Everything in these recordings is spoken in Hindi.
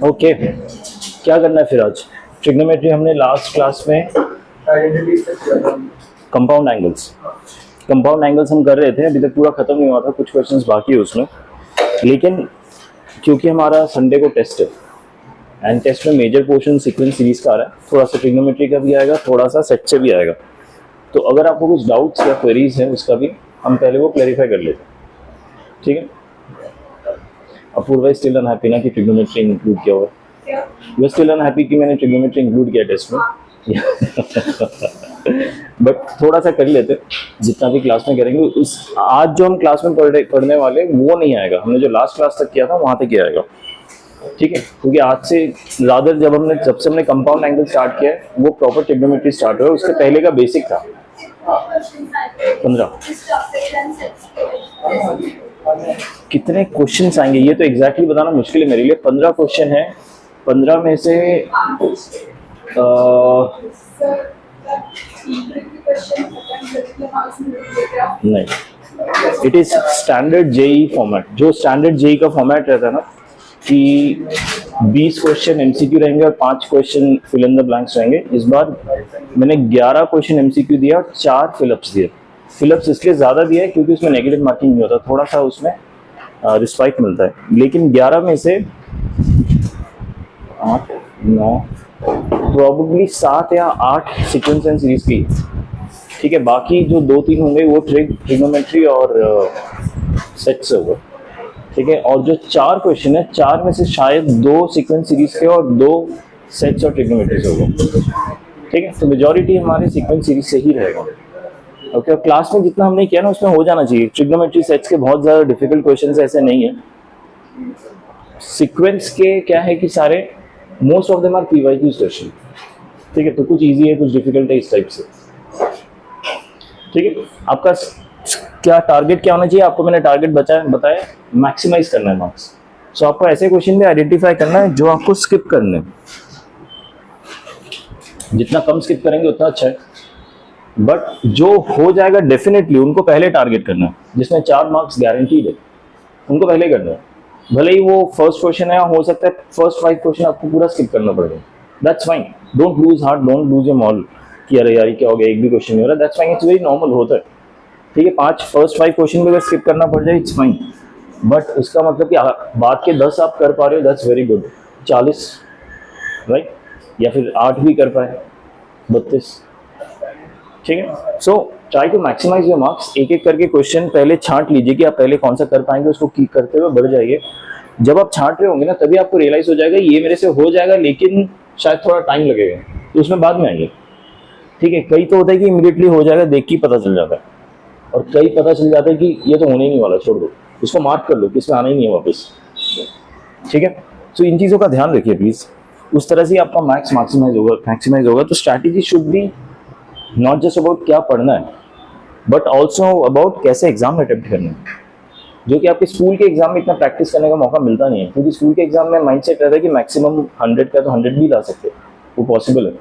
ओके क्या करना है फिर आज? ट्रिग्नोमेट्री हमने लास्ट क्लास में कंपाउंड एंगल्स हम कर रहे थे, अभी तक पूरा खत्म नहीं हुआ था, कुछ क्वेश्चंस बाकी है उसमें। लेकिन क्योंकि हमारा संडे को टेस्ट है एंड टेस्ट में मेजर पोर्शन सीक्वेंस सीरीज का आ रहा है, थोड़ा सा ट्रिग्नोमेट्री का भी आएगा, थोड़ा सा सेट से भी आएगा। तो अगर आपको कुछ डाउट्स या क्वेरीज हैं उसका भी हम पहले वो क्लैरिफाई कर लेते हैं, ठीक है? अपूर्वा स्टिल अनहैप्पी ना कि ट्रिग्नोमेट्री इंक्लूड किया हुआ, यू स्टिल अनहैप्पी कि मैंने ट्रिग्नोमेट्री इंक्लूड किया टेस्ट में। बट थोड़ा सा कर लेते, जितना भी क्लास में करेंगे उस आज जो हम क्लास में पढ़ने वाले वो नहीं आएगा, हमने जो लास्ट क्लास तक किया था वहां तक ही आएगा, ठीक है? क्योंकि आज से ज्यादा जब से हमने कंपाउंड एंगल स्टार्ट किया है वो प्रॉपर ट्रिग्नोमेट्री स्टार्ट हुआ, उसके पहले का बेसिक था 15। कितने क्वेश्चंस आएंगे ये तो एग्जैक्टली बताना मुश्किल है मेरे लिए। 15 क्वेश्चन है, 15 में से नहीं, it is standard JEE format. जो स्टैंडर्ड जेई का फॉर्मेट रहता है ना कि 20 क्वेश्चन एमसीक्यू रहेंगे और 5 question fill in the blanks रहेंगे, इस बार मैंने 11 क्वेश्चन एमसीक्यू दिया और 4 फिलअप्स दिए। फिलअप्स इसलिए ज़्यादा दिया है क्योंकि उसमें नेगेटिव मार्किंग नहीं होता, थोड़ा सा उसमें रिस्पाइट मिलता है। लेकिन 11 में से 8, 9, प्रॉबेबली 7 या 8 सीक्वेंस एंड सीरीज की, ठीक है? बाकी जो 2-3 होंगे वो ट्रिग्नोमेट्री और सेट से होगा, ठीक है? और जो 4 क्वेश्चन है, 4 में से शायद 2 सीक्वेंस सीरीज के और 2 सेट्स और ट्रिग्नोमेट्री से होगा, ठीक है? तो मेजॉरिटी हमारे सीक्वेंस सीरीज से ही रहेगा, ओके? और क्लास में जितना हमने किया ना उसमें हो जाना चाहिए। ट्रिग्नोमेट्री सेट्स के बहुत ज़्यादा डिफिकल्ट क्वेश्चन ऐसे नहीं है। सीक्वेंस के क्या है कि सारे most of them are PYQs question, ठीक है? तो कुछ इजी है, कुछ डिफिकल्ट है, इस टाइप से, ठीक है? आपका क्या टारगेट क्या होना चाहिए? आपको मैंने टारगेट बताया मैक्सिमाइज करना है मार्क्स। सो आपको ऐसे क्वेश्चन भी आइडेंटिफाई करना है जो आपको स्किप करने हैं। जितना कम स्किप करेंगे उतना अच्छा है, बट जो हो जाएगा डेफिनेटली उनको पहले टारगेट करना है। जिसमें 4 मार्क्स गारंटीड है उनको पहले करना है, भले ही वो फर्स्ट क्वेश्चन है, हो सकता है फर्स्ट 5 क्वेश्चन आपको पूरा स्किप करना पड़ेगा, that's fine. Don't lose heart, don't lose your moral कि अरे यार क्या हो गया, एक भी क्वेश्चन नहीं हो रहा, that's fine, it's very normal, होता है, ठीक है? फर्स्ट 5 क्वेश्चन भी अगर स्किप करना पड़ जाए इट्स फाइन, बट उसका मतलब कि बाद के 10 आप कर पा रहे हो, दैट्स वेरी गुड। 40 राइट, या फिर 8 भी कर पाए, 32, ठीक है? So try to maximise your marks. एक एक करके क्वेश्चन पहले छांट लीजिए कि आप पहले कौन सा कर पाएंगे, उसको कीप करते हुए बढ़ जाइए। जब आप छांट रहे होंगे ना तभी आपको रियलाइज हो जाएगा ये मेरे से हो जाएगा, लेकिन शायद थोड़ा टाइम लगेगा, तो उसमें बाद में आएंगे, ठीक है? कई तो होता है कि इमीडिएटली हो जाएगा, देख के पता चल जाता है, और कई पता चल जाता है कि ये तो होने ही नहीं वाला, छोड़ दो, इसको मार्क कर लो कि इसमें आना ही नहीं है वापस, ठीक है? सो इन चीज़ों का ध्यान रखिए प्लीज़, उस तरह से आपका मैक्स मैक्सिमाइज होगा। तो strategy should be not just about क्या पढ़ना है, बट ऑल्सो अबाउट कैसे एग्जाम अटेम्प्ट करना है, जो कि आपके स्कूल के एग्जाम में इतना प्रैक्टिस करने का मौका मिलता नहीं है। क्योंकि स्कूल के एग्जाम में माइंडसेट रहता है कि मैक्सिमम 100 का तो 100 भी ला सकते, वो पॉसिबल है,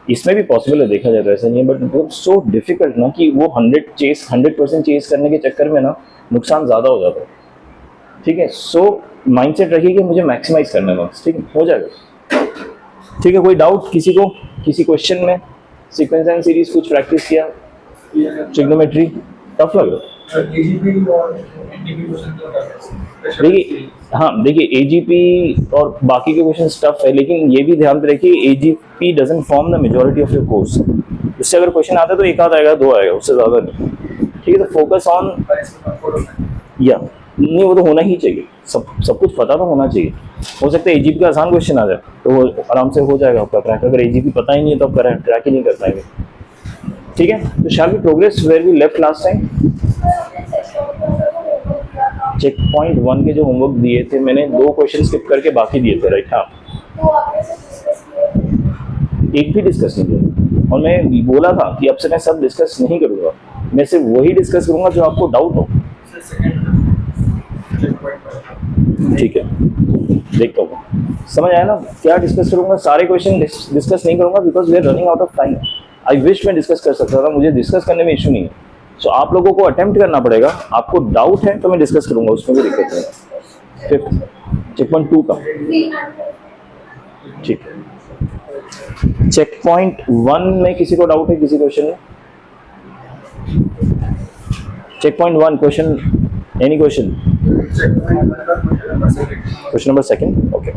इसमें भी पॉसिबल है, देखा जाए तो ऐसा नहीं है, बट वो सो डिफिकल्ट ना कि वो 100% चेस करने के चक्कर में ना नुकसान ज़्यादा हो जाता है, ठीक है? सो माइंडसेट रखिए कि मुझे मैक्सिमाइज करना है मार्क्स, ठीक है? हो जाएगा, ठीक है? कोई डाउट किसी को, किसी क्वेश्चन में? सीक्वेंस एंड सीरीज कुछ प्रैक्टिस किया? ट्रिग्नोमेट्री टफ लग रहा है? देखिए, हाँ देखिए, एजीपी और बाकी के क्वेश्चन टफ है, लेकिन ये भी ध्यान में रखिए AGP doesn't form the majority of your course. उससे अगर क्वेश्चन आता है तो एक आध आएगा, 2 आएगा, उससे ज़्यादा नहीं, ठीक है? तो फोकस ऑन, या नहीं, वो तो होना ही चाहिए, सब कुछ पता तो होना चाहिए। हो सकता है एजीपी का आसान क्वेश्चन आ जाए तो वो आराम से हो जाएगा आपका क्रैक, अगर एजीपी पता ही नहीं है तो आप क्रैक ही नहीं कर पाएंगे, ठीक है? तो shall we progress where we left last time? Check point 1 के जो होमवर्क दिए थे मैंने 2 क्वेश्चन स्किप करके बाकी दिए थे, राइट? हाँ, एक भी डिस्कस नहीं किया, और मैं बोला था कि अब से मैं सब डिस्कस नहीं करूंगा, मैं सिर्फ वही डिस्कस करूंगा जो आपको डाउट हो। ठीक है, देखता हूँ समझ आया ना क्या डिस्कस करूंगा। सारे क्वेश्चन डिस्कस नहीं करूंगा because we are running out of time. I wish मैं डिस्कस कर सकता था, मुझे डिस्कस करने में इशू नहीं है। सो आप लोगों को अटेम्प्ट करना पड़ेगा, आपको डाउट है तो मैं डिस्कस करूंगा, उसमें भी दिक्कत नहीं है। फिफ्थ चेक पॉइंट 2 का, ठीक है। चेक पॉइंट 1 में किसी को डाउट है किसी क्वेश्चन में? Check point 1 question, any question? Question number 2, okay.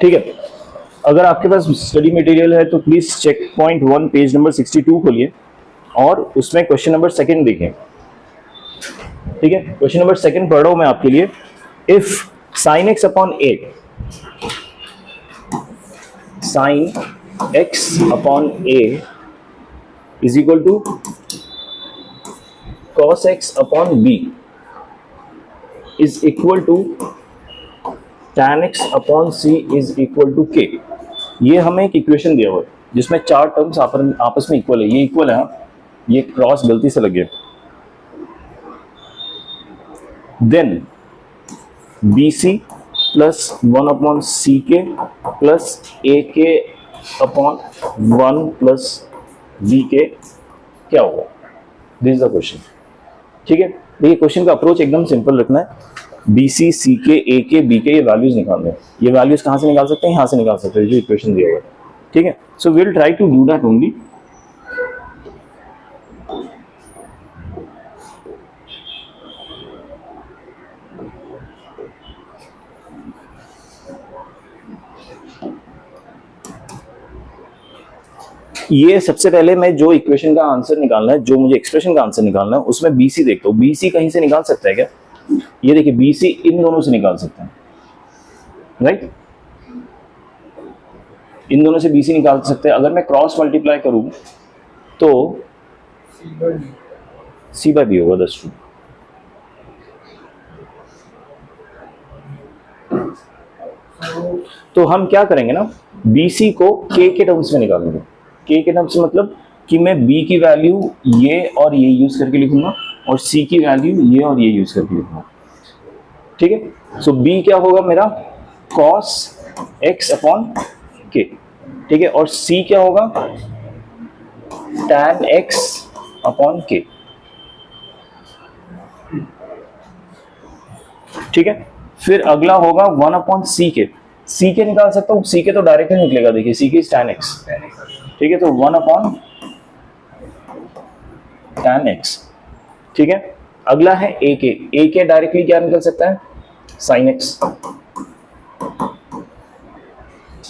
ठीक है, अगर आपके पास स्टडी मटेरियल है तो please check point 1 page number 62 खोलिए और उसमें क्वेश्चन नंबर 2 देखें। ठीक है, क्वेश्चन नंबर 2 पढ़ रहा हूं मैं आपके लिए। If sine x upon A, sine x upon A is equal to cos X upon B is equal to tan x upon C is equal to K. ये हमें एक इक्वेशन दिया हुआ है जिसमें 4 टर्म्स आपस में इक्वल है। ये इक्वल है, ये क्रॉस गलती से लग गया। Then B C plus 1 upon C के प्लस ए के अपॉन 1 प्लस बी के क्या होगा? This is the question. ठीक है, देखिए क्वेश्चन का अप्रोच एकदम सिंपल रखना है। बी सी, सी के, ए के, बी के, ये वैल्यूज निकालने हैं। ये वैल्यूज कहाँ से निकाल सकते हैं? यहाँ से निकाल सकते हैं जो इक्वेशन दिया हुआ है। ठीक है, so will try to do that only. ये सबसे पहले मैं जो इक्वेशन का आंसर निकालना है, जो मुझे एक्सप्रेशन का आंसर निकालना है, उसमें बी सी देखता हूँ। बी सी कहीं से निकाल सकता है क्या? ये देखिए बी सी इन दोनों से निकाल सकते हैं, राइट? इन दोनों से बी सी निकाल सकते हैं। अगर मैं क्रॉस मल्टीप्लाई करूं तो सी बाय बी होगा, दैट्स ट्रू। तो हम क्या करेंगे ना, बी सी को के टर्म्स में निकालेंगे। के टर्म्स में मतलब कि मैं बी की वैल्यू ये और ये यूज करके लिखूंगा और सी की वैल्यू ये और ये यूज करके लिखूंगा। ठीक है, सो बी क्या होगा मेरा? कॉस एक्स अपॉन के। ठीक है, और सी क्या होगा? टैन एक्स अपॉन के। ठीक है, फिर अगला होगा 1 अपॉन सी के। सी के निकाल सकता हूँ, सी के तो डायरेक्टली निकलेगा। देखिए सी के टैन एक्स। ठीक है, तो 1 अपॉन टैन एक्स। ठीक है, अगला है ए के। ए के डायरेक्टली क्या निकल सकता है? Sine x.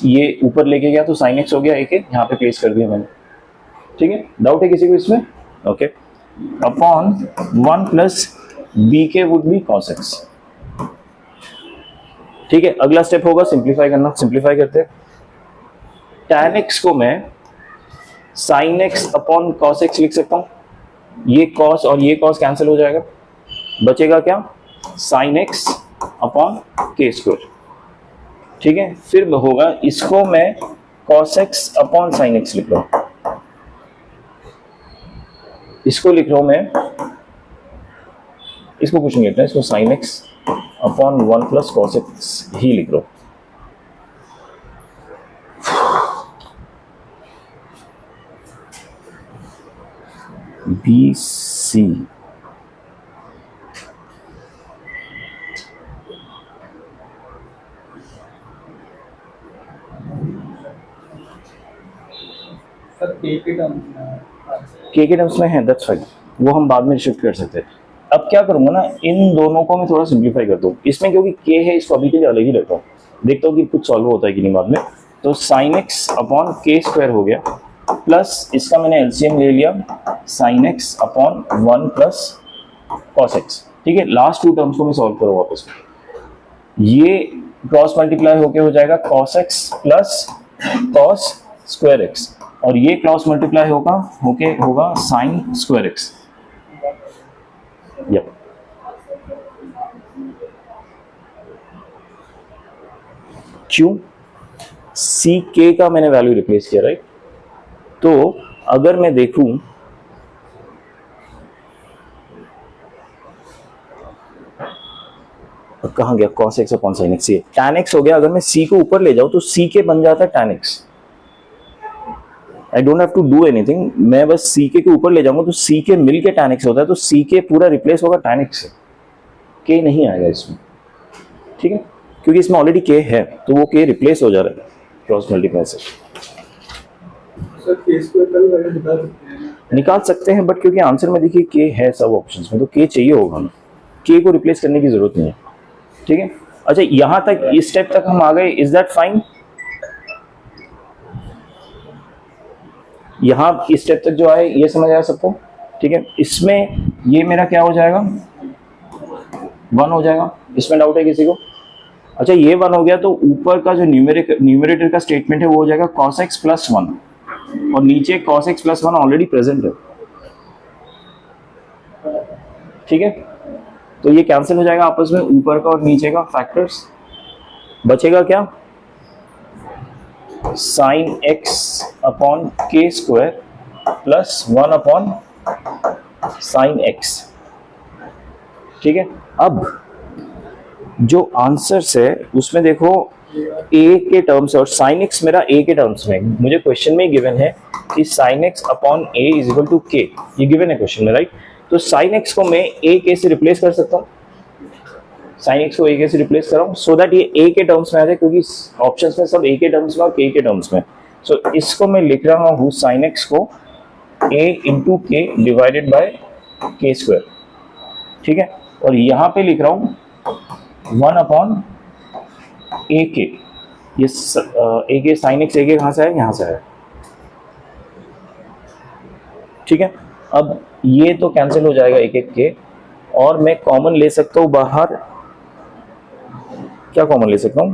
ये ऊपर लेके गया तो साइन एक्स हो गया। ए के यहाँ पे प्लेस कर दिया मैंने। ठीक है, डाउट है किसी को इसमें? ओके, अपॉन 1 प्लस बी के वुड बी कॉस एक्स। ठीक है, अगला स्टेप होगा सिंप्लीफाई करना। सिंप्लीफाई करते हैं। टैन एक्स को मैं sine x upon cos x लिख सकता हूं। ये कॉस और ये कॉस कैंसिल हो जाएगा, बचेगा क्या? साइन एक्स अपॉन के स्क्वायर। ठीक है, फिर होगा इसको मैं cos X upon sine x लिख रहा हूं। इसको लिख रहा हूं मैं, इसको कुछ नहीं लिखना, इसको sine x upon 1 plus cos x ही लिख रहा हूं। बी सी के टर्म्स में है, दैट्स फाइन। वो हम बाद में शिफ्ट कर सकते हैं। अब क्या करूंगा ना, इन दोनों को मैं थोड़ा सिंप्लीफाई कर दूं इसमें, क्योंकि के है इसको अभी के लिए अलग ही लेता हूँ, देखता हूँ कि कुछ सॉल्व होता है कि नहीं बाद में। तो साइन एक्स अपॉन के स्क्वायर हो गया, प्लस इसका मैंने एलसीएम ले लिया sine x upon 1 plus cos x. ठीक है, लास्ट टू टर्म्स को मैं सॉल्व करूँ वापस, ये क्रॉस मल्टीप्लाई होके हो जाएगा cos x plus cos square x, और ये क्रॉस मल्टीप्लाई होगा साइन स्क्वायर एक्स। यप, क्यों? सी के का मैंने वैल्यू रिप्लेस किया, राइट? तो अगर मैं देखूं, कहां गया cos x upon sin x, ये tan x हो गया। अगर मैं c को ऊपर ले जाऊं तो c के बन जाता है tan x। I don't have to do anything, मैं बस c के ऊपर ले जाऊंगा तो c के मिल के tan x होता है, तो c के पूरा रिप्लेस होगा tan x से, k नहीं आएगा इसमें। ठीक है, क्योंकि इसमें ऑलरेडी k है तो वो k रिप्लेस हो जा रहा है क्रॉस मल्टीप्लाई से। सर के स्क्वायर का भी वैल्यू निकाल सकते हैं? निकाल सकते हैं, बट क्योंकि आंसर में देखिए k है सब ऑप्शंस में, तो k चाहिए होगा ना, k को रिप्लेस करने की जरूरत नहीं है। ठीक है, अच्छा यहां तक, इस स्टेप तक हम आ गए, इज दैट फाइन? यहां इस स्टेप तक जो आए ये समझ आया सबको? ठीक है, इसमें ये मेरा क्या हो जाएगा, 1 हो जाएगा, इसमें डाउट है किसी को? अच्छा ये 1 हो गया, तो ऊपर का जो न्यूमरेटर का स्टेटमेंट है वो हो जाएगा cos x प्लस 1, और नीचे cos x plus 1 already present है। ठीक है, तो ये कैंसिल हो जाएगा आपस में, ऊपर का और नीचे का फैक्टर्स। बचेगा क्या, साइन x अपॉन के square plus 1 upon sine x। ठीक है, अब जो आंसर्स है उसमें देखो a के टर्म्स और sin x मेरा a के टर्म्स में, मुझे क्वेश्चन में गिवन है कि sin x अपॉन a is equal to k, ये गिवन है क्वेश्चन में, राइट? तो sin x को मैं a k से रिप्लेस कर सकता हूँ, sin x को a k से रिप्लेस कर रहा हूँ सो दैट ये a के टर्म्स में आ जाए, क्योंकि ऑप्शंस में सब a के टर्म्स में और k के टर्म्स में। सो इसको मैं लिख रहा हूँ sin x को a इंटू के डिवाइडेड बाय के स्क्वायर। ठीक है, और यहाँ पे लिख रहा हूँ 1 अपॉन ए के, ये ए के साइन एक्स, ए के कहाँ से आया, यहाँ से आया। ठीक है, अब ये तो कैंसिल हो जाएगा एक एक के, और मैं कॉमन ले सकता हूँ बाहर, क्या कॉमन ले सकता हूँ,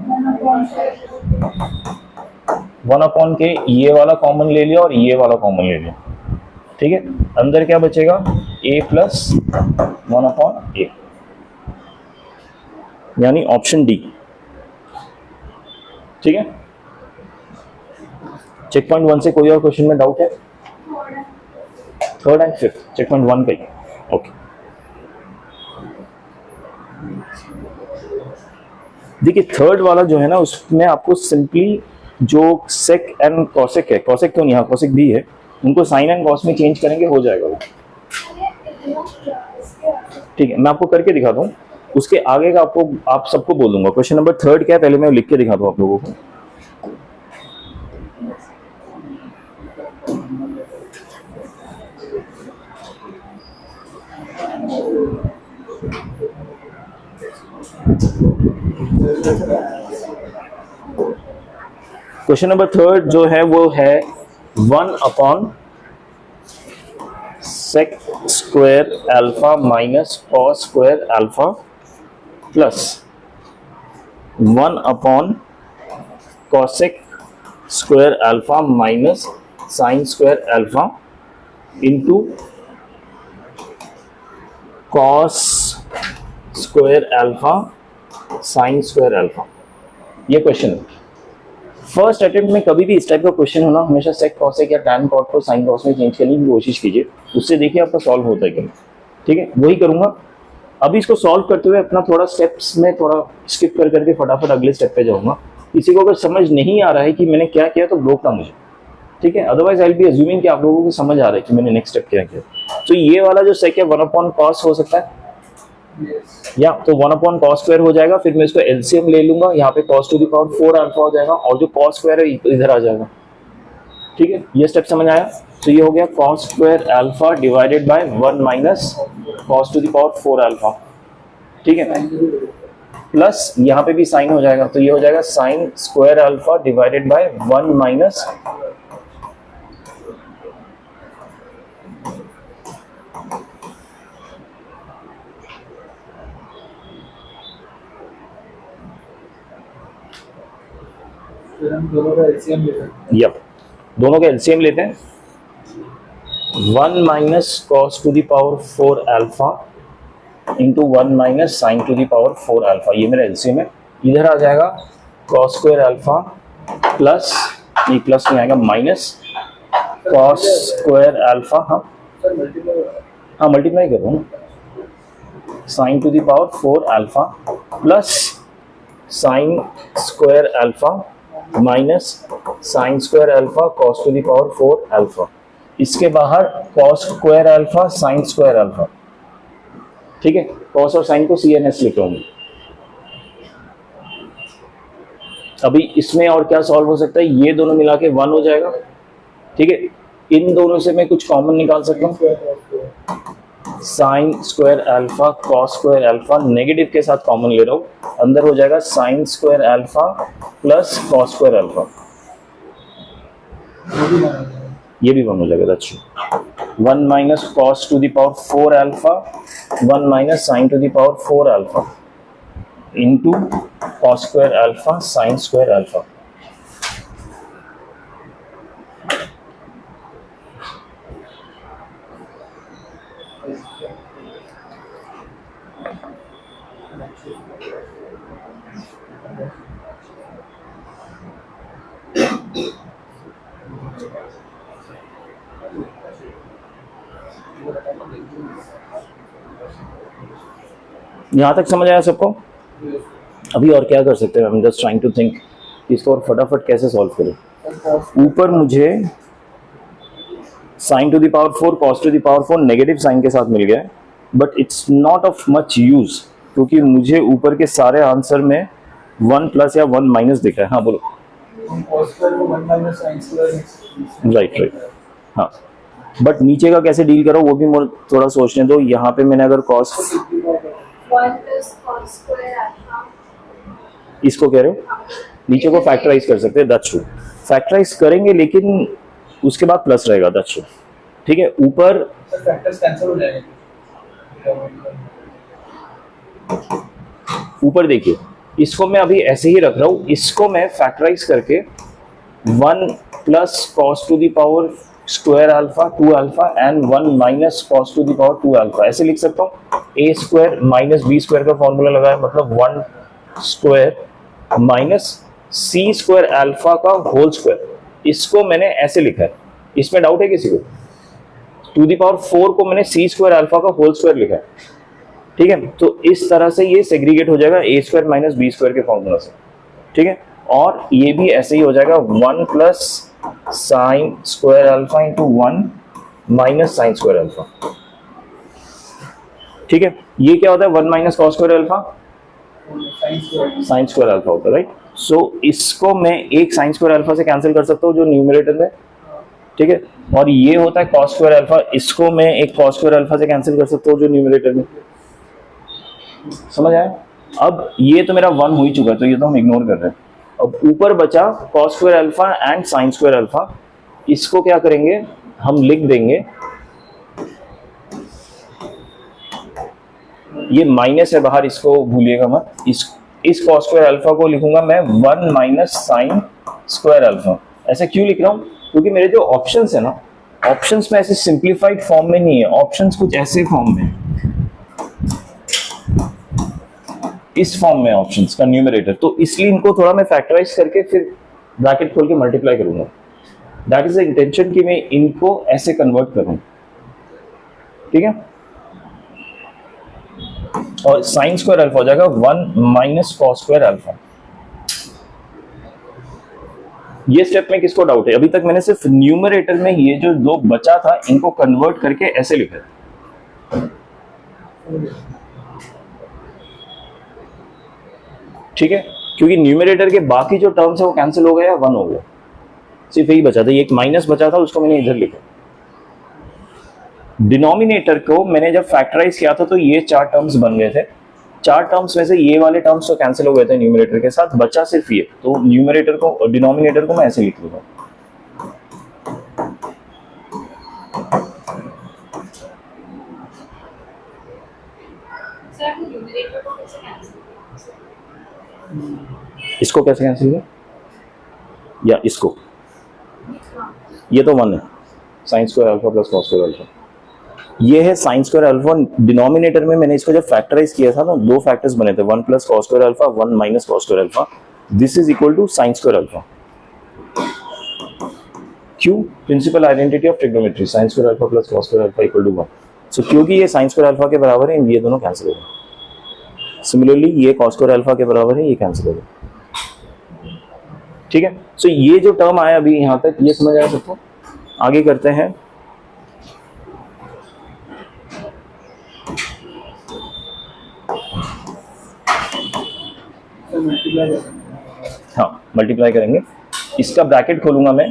1 अपॉन के, ये वाला कॉमन ले लिया और ये वाला कॉमन ले लिया। ठीक है, अंदर क्या बचेगा, a प्लस 1 अपॉन ए, यानी ऑप्शन डी। ठीक है, चेक पॉइंट 1 से कोई और क्वेश्चन में डाउट है? 3rd and 5th check point 1 पे। ओके, देखिए 3rd वाला जो है ना, उसमें आपको सिंपली जो सेक एंड कॉसेक है, कॉसेक तो नहीं, हाँ कॉसेक भी है, उनको साइन एंड कॉस में चेंज करेंगे, हो जाएगा वो। ठीक है, मैं आपको करके दिखाता हूँ, उसके आगे का आपको, आप सबको बोल दूंगा। क्वेश्चन नंबर 3rd क्या है पहले मैं लिख के दिखाता हूँ आप लोगों को। क्वेश्चन नंबर 3rd जो है वो है 1 upon sec square alpha minus cos square alpha plus 1 upon cosec square alpha minus sine square alpha into cos square alpha sine square alpha. ये क्वेश्चन है। फर्स्ट अटेम्प्ट में कभी भी इस टाइप का क्वेश्चन होना, हमेशा सेक कॉसेक या टैन कॉट को साइन कॉस में चेंज करने की कोशिश कीजिए, उससे देखिए आपका सॉल्व होता है क्या। ठीक है, वही करूंगा। अभी इसको सॉल्व करते हुए अपना थोड़ा स्टेप्स में थोड़ा स्किप कर करके फटाफट अगले स्टेप पे जाऊंगा। किसी को अगर समझ नहीं आ रहा है कि मैंने क्या किया तो रोकना मुझे, ठीक है? Otherwise I will be assuming कि आप लोगों को समझ आ रहा है कि मैंने नेक्स्ट स्टेप क्या किया। तो ये वाला जो सेक है 1 अपॉन कॉस हो सकता है या तो 1 अपॉन कॉस स्क्वायर हो जाएगा, फिर मैं इसको एलसीएम ले लूंगा, यहाँ पे cos to the power 4 alpha हो जाएगा और जो कॉस स्क्वायर है इधर आ जाएगा। ठीक है, ये स्टेप समझ आया। तो ये हो गया cos square alpha divided by 1 minus cos to the power 4 alpha, ठीक है, प्लस यहाँ पे भी साइन हो जाएगा, तो ये हो जाएगा sign square alpha divided by 1 minus फिर हम दोनों का एलसीएम लेते हैं। यप, दोनों का एलसीएम लेते हैं। 1 minus cos to the power 4 alpha into 1 minus sign to the power 4 alpha, ये मेरा एलसीएम है। इधर आ जाएगा कॉस स्क्वायर अल्फा प्लस, नहीं प्लस नहीं आएगा, माइनस कॉस स्क्वायर अल्फा, हाँ सर मल्टीप्लाई हाँ मल्टीप्लाई कर रहा हूँ, sign to the power 4 alpha plus sine square alpha minus sine square alpha cos to the power 4 alpha, इसके बाहर cos square alpha sine square alpha, ठीक है, कॉस और साइन को CNS लिख रहा हूँ। अभी इसमें और क्या सॉल्व हो सकता है, ये दोनों मिला के 1 हो जाएगा, ठीक है, इन दोनों से मैं कुछ कॉमन निकाल सकता हूँ, sign square alpha cos square alpha, negative के साथ कॉमन ले रहा हूँ, अंदर हो जाएगा sign square alpha plus cos square alpha, ये भी 1 हो जाएगा। अच्छा, 1 minus cos to the power 4 alpha 1 minus sign to the power 4 alpha into cos square alpha sine square alpha. यहाँ तक समझ आया सबको? अभी और क्या कर सकते हैं, I am just trying to think इसको और फटाफट कैसे सॉल्व करें। ऊपर मुझे sine to the power 4 cos to the power 4 negative sine के साथ मिल गया, but it's not of much use, क्योंकि मुझे ऊपर के सारे आंसर में 1 प्लस या 1 माइनस दिख रहा है। हाँ बोलो। राइट, हाँ, बट नीचे का कैसे डील करो वो भी मुझे थोड़ा सोचने दो। यहाँ पे मैंने अगर कॉस, इसको कह रहे हो, नीचे को फैक्टराइज कर सकते हैं, दैट्स ट्रू, फैक्टराइज करेंगे लेकिन उसके बाद प्लस रहेगा, दैट्स ट्रू, ठीक है। ऊपर फैक्टर्स कैंसिल हो जाएंगे। ऊपर देखिए, इसको मैं अभी ऐसे ही रख रहा हूँ, इसको मैं फैक्टराइज करके 1 plus cos to the power square alpha 2 alpha and 1 minus cos to the power 2 alpha ऐसे लिख सकता हूँ। ए स्क्वायर माइनस बी स्क्वायर का फॉर्मूला लगाया, मतलब 1 स्क्वायर माइनस सी स्क्वायर अल्फा का होल स्क्वायर, इसको मैंने ऐसे लिखा है। इसमें डाउट है किसी को? टू द पावर 4 को मैंने सी स्क्वायर अल्फा का होल स्क्वायर लिखा है, ठीक है। तो इस तरह से ये सेग्रीगेट हो जाएगा ए स्क्वायर माइनस बी स्क्वायर के फॉर्मूला से, ठीक है। और ये भी ऐसे ही हो जाएगा 1 plus sine square alpha into 1 minus sine square alpha, ठीक है। ये क्या होता है? 1 minus cos square alpha sine square alpha होता है, राइट। सो इसको मैं एक साइन स्क्वायर अल्फा से कैंसिल कर सकता हूँ जो न्यूमरेटर में, ठीक है। और ये होता है कॉस स्क्वायर अल्फा, इसको मैं एक कॉस स्क्वायर अल्फा से कैंसिल कर सकता हूँ जो न्यूमरेटर में। समझ आया? अब ये तो मेरा 1 हो ही चुका है, तो ये तो हम इग्नोर कर रहे हैं। अब ऊपर बचा cos square alpha and sign square alpha, इसको क्या करेंगे, हम लिख देंगे, ये माइनस है बाहर, इसको भूलिएगा मत। इस कॉस स्क्वायर अल्फा को लिखूंगा मैं 1 माइनस साइन स्क्वायर अल्फा। ऐसा क्यों लिख रहा हूं? क्योंकि मेरे जो ऑप्शंस है ना, ऑप्शंस में ऐसे सिंप्लीफाइड फॉर्म में नहीं है, ऑप्शंस कुछ ऐसे फॉर्म में, इस फॉर्म में ऑप्शंस का न्यूमरेटर, तो इसलिए इनको थोड़ा मैं फैक्टराइज करके फिर ब्रैकेट खोल के मल्टीप्लाई करूंगा। दैट इज द इंटेंशन कि मैं इनको ऐसे कन्वर्ट करूं, ठीक है। और साइन स्क्वायर अल्फा हो जाएगा 1 माइनस कॉस स्क्वायर अल्फा। ये स्टेप में किसको डाउट है? अभी तक मैंने सिर्फ न्यूमरेटर में ये जो 2 बचा था इनको कन्वर्ट करके ऐसे लिखा है, ठीक है। क्योंकि न्यूमरेटर के बाकी जो टर्म्स है वो कैंसिल हो गया, 1 हो गया, सिर्फ यही बचा था, ये एक माइनस बचा था, उसको मैंने इधर लिखा। डिनोमिनेटर को मैंने जब फैक्टराइज किया था तो ये 4 टर्म्स बन गए थे। 4 टर्म्स में से ये वाले टर्म्स तो कैंसिल हो गए थे न्यूमरेटर के साथ, बचा सिर्फ ये। तो न्यूमरेटर को, डिनोमिनेटर को मैं ऐसे लिख लूंगा। इसको कैसे कैंसिल किया, या इसको, ये तो 1 है, sign square alpha plus cos square alpha, ये है साइन स्क्वायर अल्फा। डिनोमिनेटर में मैंने इसको जब फैक्टराइज किया था ना, 2 फैक्टर्स बने थे, 1 plus cos square alpha, 1 minus cos square alpha. This is equal to sine square alpha. क्यों? Principal identity of trigonometry, sine square alpha plus cos square alpha equal to 1। So क्योंकि ये साइन स्क्वायर अल्फा के बराबर है, ये दोनों कैंसिल हो गए। सिमिलरली ये कॉस स्क्वायर अल्फा के बराबर है, ये कैंसिल हो गए। ठीक है, सो ये जो टर्म आया अभी यहां तक, ये समझ आया सबको? आगे करते हैं। हाँ, मल्टीप्लाई करेंगे। इसका ब्रैकेट खोलूंगा मैं।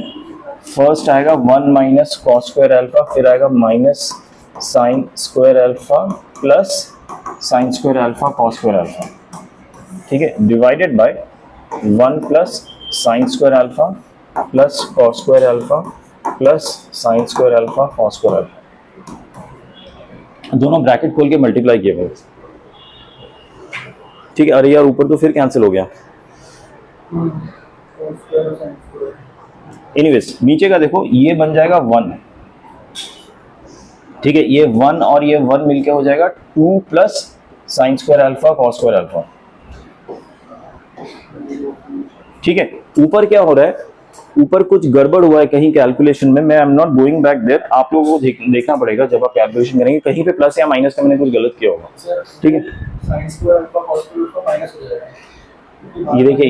फर्स्ट आएगा 1 माइनस कॉस स्क्वायर अल्फा, फिर आएगा minus sine square alpha plus sine square alpha cos square alpha. ठीक है, divided by 1 plus sine square alpha plus cos square alpha plus sine square alpha cos square alpha. दोनों ब्रैकेट खोल के मल्टीप्लाई किए हुए। ठीक है, अरे यार ऊपर तो फिर कैंसिल हो गया। एनीवेज नीचे का देखो, ये बन जाएगा 1। ठीक है, ये 1 और ये 1 मिलके हो जाएगा 2 plus sine square alpha cos square alpha. ठीक है, ऊपर क्या हो रहा है, ऊपर कुछ गड़बड़ हुआ है कहीं कैलकुलेशन में। मैं I am not going back there, आप लोगों को देखना पड़ेगा जब आप कैलकुलेशन करेंगे, कहीं पे प्लस या माइनस का मैंने कुछ गलत किया होगा। ठीक है, sign square alpha cos square alpha minus हो जाएगा। ये देखिए,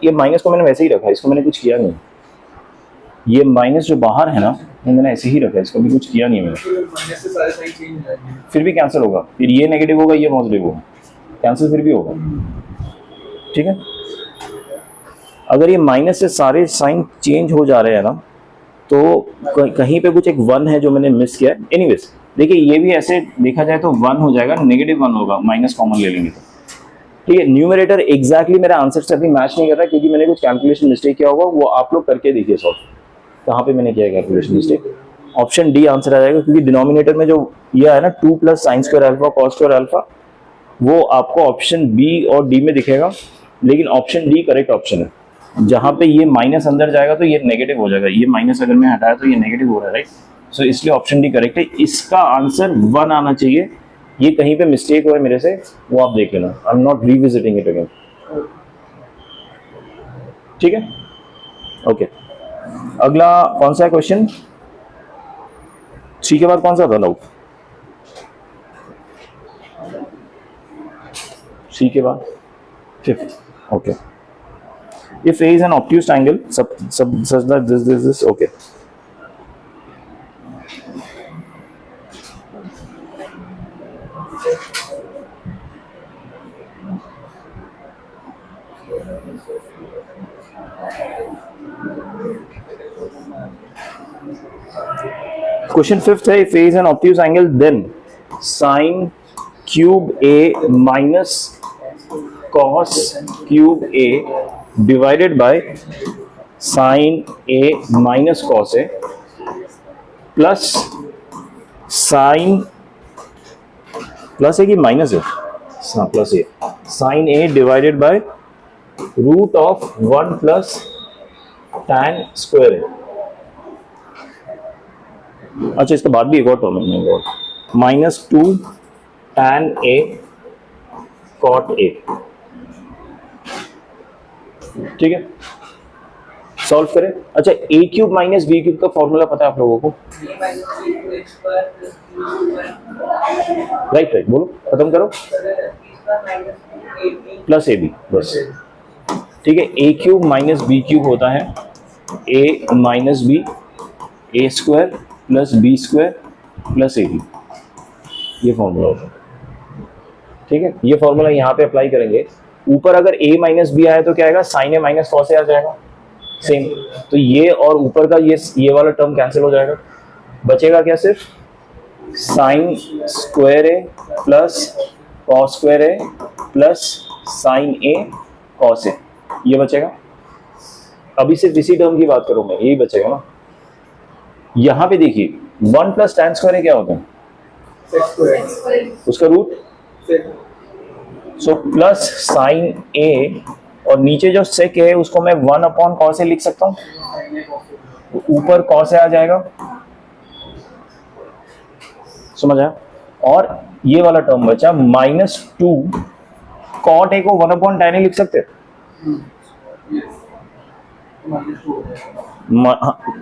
ये माइनस को मैंने वैसे ही रखा है, इसको मैंने कुछ किया नहीं। ये माइनस जो बाहर है ना, ये मैंने ऐसे ही रखा है, इसको भी कुछ किया नहीं मैंने। माइनस से सारे साइन चेंज हो जाएंगे, फिर भी कैंसिल होगा, फिर ये नेगेटिव होगा, ये पॉजिटिव होगा, कैंसिल फिर भी होगा। ठीक है, अगर ये माइनस से सारे साइन चेंज हो जा रहे हैं ना, तो कहीं पे कुछ एक 1 है जो मैंने मिस किया है। एनीवेज देखिए, ये भी ऐसे देखा जाए तो 1 हो जाएगा, नेगेटिव 1 होगा, माइनस कॉमन ले लेंगे तो। ठीक है, न्यूमरेटर एग्जैक्टली मेरा आंसर से अभी मैच नहीं कर रहा, क्योंकि मैंने कुछ कैलकुलेशन मिस्टेक किया होगा, वो आप लोग करके देखिए सॉल्व, कहाँ पे मैंने किया calculation mistake. Option D answer आ जाएगा, क्योंकि डिनोमिनेटर में जो ये है ना 2 plus sine square alpha cos square alpha, वो आपको ऑप्शन बी और डी में दिखेगा, लेकिन ऑप्शन डी करेक्ट ऑप्शन है। जहां पे ये माइनस अंदर जाएगा तो ये नेगेटिव हो जाएगा, ये माइनस अगर मैं हटाया तो ये नेगेटिव हो रहा है, राइट। सो इसलिए ऑप्शन डी करेक्ट है। इसका आंसर 1 आना चाहिए। ये कहीं पे मिस्टेक हुआ है मेरे से, वो आप देख लेना, आई am not revisiting it again. ठीक है, ओके। अगला कौन सा है क्वेश्चन? सी के बाद कौन सा था डाउट? सी के बाद 5th, okay. If A is an obtuse angle such that this okay. Question 5th है, if A is an obtuse angle then sin cube A minus cos cube A divided by sin A minus cos A plus sin plus है कि माइनस है? हाँ प्लस है। sin A divided by root of 1 plus tan square है। अच्छा, इसके बाद भी एक और टर्म है, -2 tan A cot A। ठीक है, सॉल्व करें। अच्छा, a cube minus B cube का फॉर्मूला पता है आप लोगों को? राइट, बोलो, खत्म करो, प्लस ए बी, बस। ठीक है, a cube minus B cube होता है a minus B, A square plus B square plus A B, ये फॉर्मूला होता है। ठीक है, ये फॉर्मूला यहाँ पे अप्लाई करेंगे। ऊपर अगर a माइनस बी आया तो क्या आएगा? साइन ए माइनस कॉस ए आ जाएगा। सेम। तो ये और ऊपर का ये वाला टर्म कैंसिल हो जाएगा, बचेगा क्या सिर्फ sine square A plus cos square A plus sine A cos A, ये बचेगा। अभी सिर्फ इसी टर्म की बात करूं मैं, यही बचेगा ना। यहां पे देखिए 1 प्लस tan स्क्वायर ए क्या होता है, उसका रूट, सो प्लस साइन ए, और नीचे जो सेक है उसको मैं 1 अपॉन कॉस ए लिख सकता हूं, ऊपर कॉस ए आ जाएगा, समझ आया। और ये वाला टर्म बचा -2 कॉट ए को 1 अपॉन tan ए लिख सकते हैं,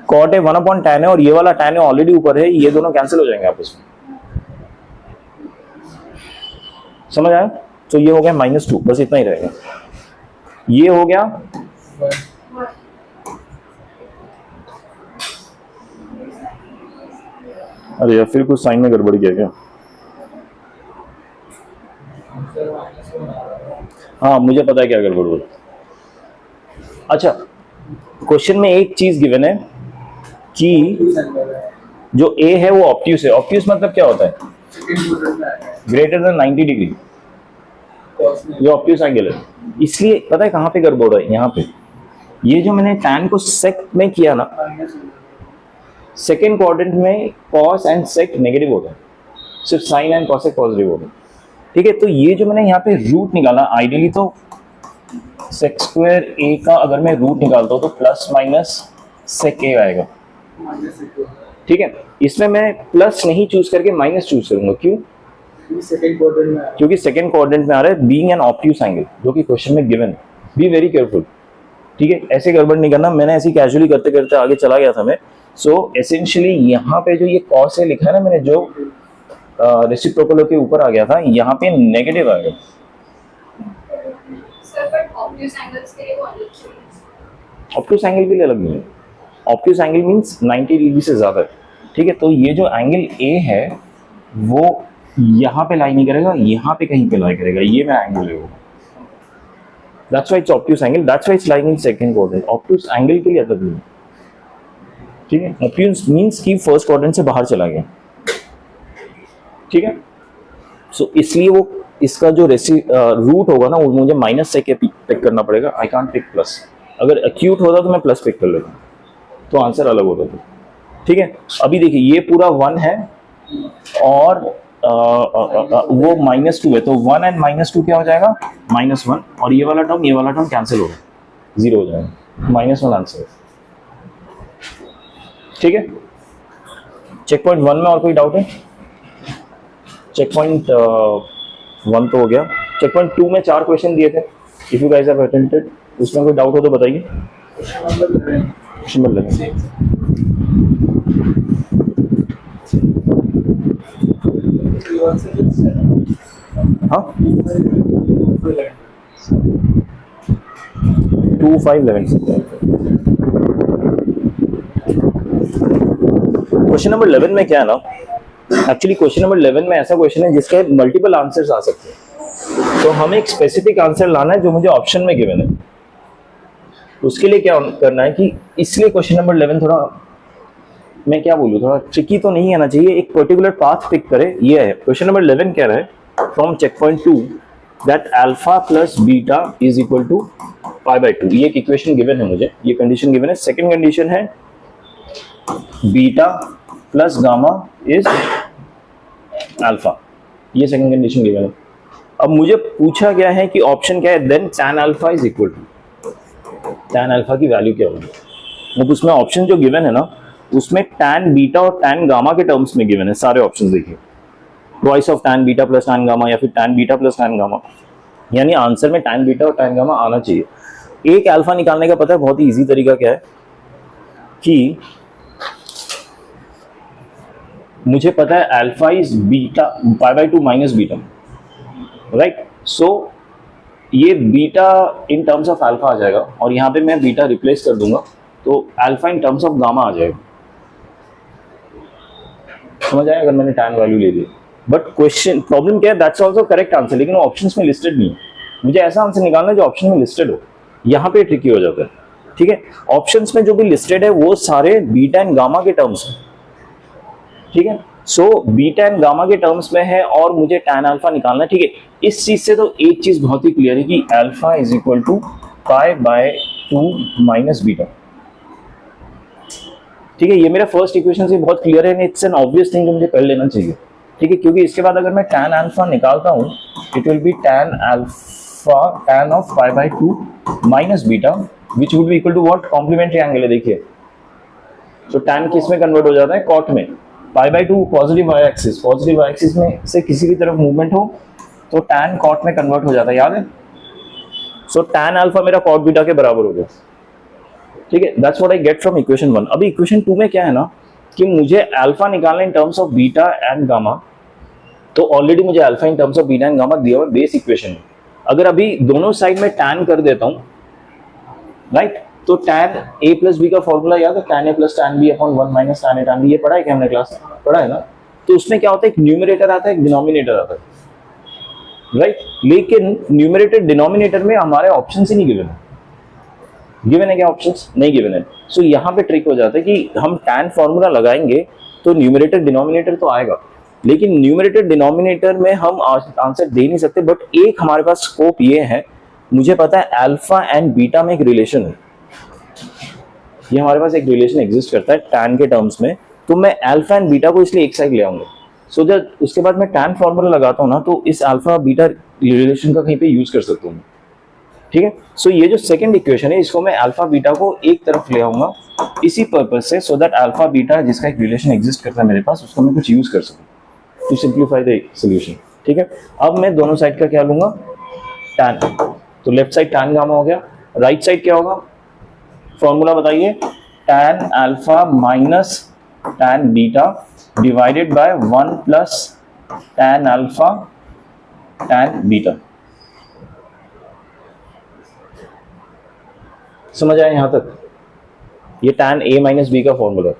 कॉट ए 1 अपॉन tan ए, और ये वाला tan ए ऑलरेडी ऊपर है, ये दोनों कैंसिल हो जाएंगे आपस में, समझ आया। तो ये हो गया -2, बस इतना ही रहेगा। ये हो गया अरे यार फिर कुछ साइन में गड़बड़ किया क्या, हाँ मुझे पता है क्या गड़बड़ हुआ। अच्छा, क्वेश्चन में एक चीज गिवन है कि जो ए है वो ऑब्ट्यूस है। ऑब्ट्यूस मतलब क्या होता है, ग्रेटर देन 90 डिग्री, ये ऑब्ट्यूस एंगल है। इसलिए पता है कहाँ पे गड़बड़ है, यहाँ पे ये जो मैंने tan को sec में किया ना, सेकेंड क्वाड्रेंट में cos एंड sec नेगेटिव होता है, सिर्फ sin एंड cosec पॉजिटिव होता है, ठीक है। तो ये जो मैंने यहाँ पे रूट निकाला, आइडियली तो sec स्क्वायर a का अगर मैं रूट निकालता हूँ तो प्लस माइनस sec a आएगा, ठीक है। इसमें मैं प्लस नहीं चूज करके माइनस चूज करूंगा, क्यों, क्योंकि सेकंड क्वाड्रेंट में आ रहा है बीइंग एन ऑब्ट्यूस एंगल, जो कि क्वेश्चन में गिवन। बी वेरी केयरफुल, ठीक है, ऐसे गड़बड़ नहीं करना। मैंने ऐसे कैजुअली करते करते आगे चला गया था मैं। सो एसेंशियली यहाँ पे जो ये कॉस है लिखा है ना मैंने, जो रेसिप्रोकल के ऊपर आ गया था, यहाँ पे नेगेटिव आ गया। ऑब्ट्यूस एंगल के लिए अलग नहीं है, ऑब्ट्यूस एंगल मींस 90 डिग्री से ज्यादा, ठीक है। तो ये जो एंगल ए है वो यहाँ पे लाई नहीं करेगा, यहाँ पे कहीं पे लाई करेगा, ये मैं एंगल है वो, that's why it's obtuse angle, that's why it's lying in second quadrant. Obtuse angle के लिए अलग नहीं, ठीक है। ऑब्ट्यूस मींस कि फर्स्ट क्वाड्रेंट से बाहर चला गया, ठीक है। सो इसलिए वो इसका जो रूट होगा ना, वो मुझे माइनस से के पिक करना पड़ेगा, आई कांट पिक प्लस। अगर एक्यूट होता तो मैं प्लस पिक कर लेता, तो आंसर अलग होता था, ठीक है। अभी देखिए ये पूरा 1 है और वो -2 है, तो 1 एंड -2 क्या हो जाएगा, -1, और ये वाला टर्म कैंसिल होगा, 0 हो जाएगा, -1 आंसर है, ठीक है। चेक पॉइंट 1 में और कोई डाउट है, चेक पॉइंट 1 तो हो गया। चेक पॉइंट 2 में 4 क्वेश्चन दिए थे, if you guys have attempted, उसमें कोई डाउट हो तो बताइए। क्वेश्चन नंबर 11 हाँ 2, 5, 11 क्वेश्चन नंबर 11 में क्या है ना, एक्चुअली क्वेश्चन नंबर 11 में ऐसा क्वेश्चन है जिसके मल्टीपल आंसर्स आ सकते हैं, तो हमें एक स्पेसिफिक आंसर लाना है जो मुझे ऑप्शन में गिवन है। उसके लिए क्या करना है कि इसलिए क्वेश्चन नंबर 11 थोड़ा, मैं क्या बोलूँ, थोड़ा ट्रिकी तो नहीं आना चाहिए, एक पर्टिकुलर पाथ पिक करे। ये है क्वेश्चन नंबर 11 कह रहा है from check point 2 that alpha plus beta is equal to π/2। ये एक इक्वेशन गिवन है मुझे, ये कंडीशन गिवन है। सेकंड कंडीशन है beta plus gamma is alpha, ये सेकंड कंडीशन गिवन है। अब मुझे पूछा गया है कि ऑप्शन क्या है, then tan alpha is equal to, tan alpha की वैल्यू क्या होगी। मतलब उसमें ऑप्शन जो गिवन है ना, उसमें tan बीटा और tan गामा के टर्म्स में गिवन है सारे ऑप्शन। देखिए twice of tan beta plus tan gamma या फिर tan beta plus tan gamma, यानी आंसर में tan बीटा और tan गामा आना चाहिए। एक अल्फा निकालने का पता है बहुत ही इजी तरीका क्या है कि मुझे पता है alpha is beta π/2 minus beta, right. So ये beta in terms of alpha आ जाएगा और यहाँ पे मैं बीटा रिप्लेस कर दूंगा, तो alpha in terms of gamma आ जाएगा, समझ आया अगर मैंने tan वैल्यू ले ली। बट क्वेश्चन प्रॉब्लम क्या है, दैट्स आल्सो करेक्ट आंसर, लेकिन ऑप्शंस में लिस्टेड नहीं है। मुझे ऐसा आंसर निकालना है जो ऑप्शन में लिस्टेड हो, यहाँ पे ट्रिकी हो जाता है। ठीक है, ऑप्शंस में जो भी लिस्टेड है वो सारे बीटा एंड गामा के टर्म्स में, ठीक है। सो बीटा एंड गामा के टर्म्स में है और मुझे tan अल्फा निकालना है, ठीक है। इस चीज से तो एक चीज बहुत ही क्लियर है कि alpha is equal to pi by 2 minus beta, ठीक है। ये मेरा फर्स्ट इक्वेशन से बहुत क्लियर है, इट्स एन ऑब्वियस थिंग जो मुझे कर लेना चाहिए, ठीक है। क्योंकि इसके बाद अगर मैं tan अल्फा निकालता हूं it will be tan alpha tan of pi by 2 minus beta which would be equal to what, complementary angle है, देखिए। तो tan किस में कन्वर्ट हो जाता है, कॉट में। Pi by 2 positive Y axis में से किसी भी तरफ मूवमेंट हो तो tan कॉट में कन्वर्ट हो जाता है, याद है। सो tan अल्फा मेरा कॉट बीटा के बराबर हो गया, ठीक है। That's what I get from equation 1। अभी इक्वेशन 2 में क्या है ना कि मुझे अल्फा निकालना इन terms of beta and gamma, तो ऑलरेडी मुझे alpha in terms of beta and gamma दिया हुआ बेस इक्वेशन में। अगर अभी दोनों साइड में tan कर देता हूं, राइट, तो tan a प्लस बी का फॉर्मूला याद है, tan a plus tan b upon 1 minus tan a tan b, ये पढ़ा है क्या हमने क्लास में, पढ़ा है ना। तो उसमें क्या होता है, एक न्यूमरेटर आता है, एक डिनोमिनेटर आता है, राइट। लेकिन न्यूमरेटर डिनोमिनेटर में हमारे ऑप्शन ही नहीं गिवन है, गिवन है क्या ऑप्शंस, नहीं गिवन है। सो यहाँ पे ट्रिक हो जाता है कि हम tan फॉर्मूला लगाएंगे तो न्यूमरेटर डिनोमिनेटर तो आएगा, लेकिन न्यूमरेटर डिनोमिनेटर में हम आंसर दे नहीं सकते। बट एक हमारे पास स्कोप ये है, मुझे पता है अल्फा एंड बीटा में एक रिलेशन है, ये हमारे पास एक रिलेशन एग्जिस्ट करता है tan के टर्म्स में, तो मैं अल्फा एंड बीटा को इसलिए एक साइड ले आऊंगा। सो जब उसके बाद मैं tan फॉर्मूला लगाता हूँ ना, तो इस अल्फा बीटा रिलेशन का कहीं पे यूज कर सकता हूँ, ठीक है। सो ये जो सेकंड इक्वेशन है इसको मैं अल्फा बीटा को एक तरफ ले आऊंगा इसी पर्पज से, सो दैट अल्फा बीटा जिसका एक रिलेशन एग्जिस्ट करता है मेरे पास, उसको मैं कुछ यूज कर सकूं टू सिंप्लीफाई द सॉल्यूशन, ठीक है। अब मैं दोनों साइड का क्या लूंगा, tan, तो लेफ्ट साइड tan गामा हो गया, राइट साइड क्या होगा, फॉर्मूला बताइए, tan alpha minus tan beta divided by 1 plus tan alpha tan beta. समझ आए यहां तक, ये tan a माइनस बी का फॉर्मूला,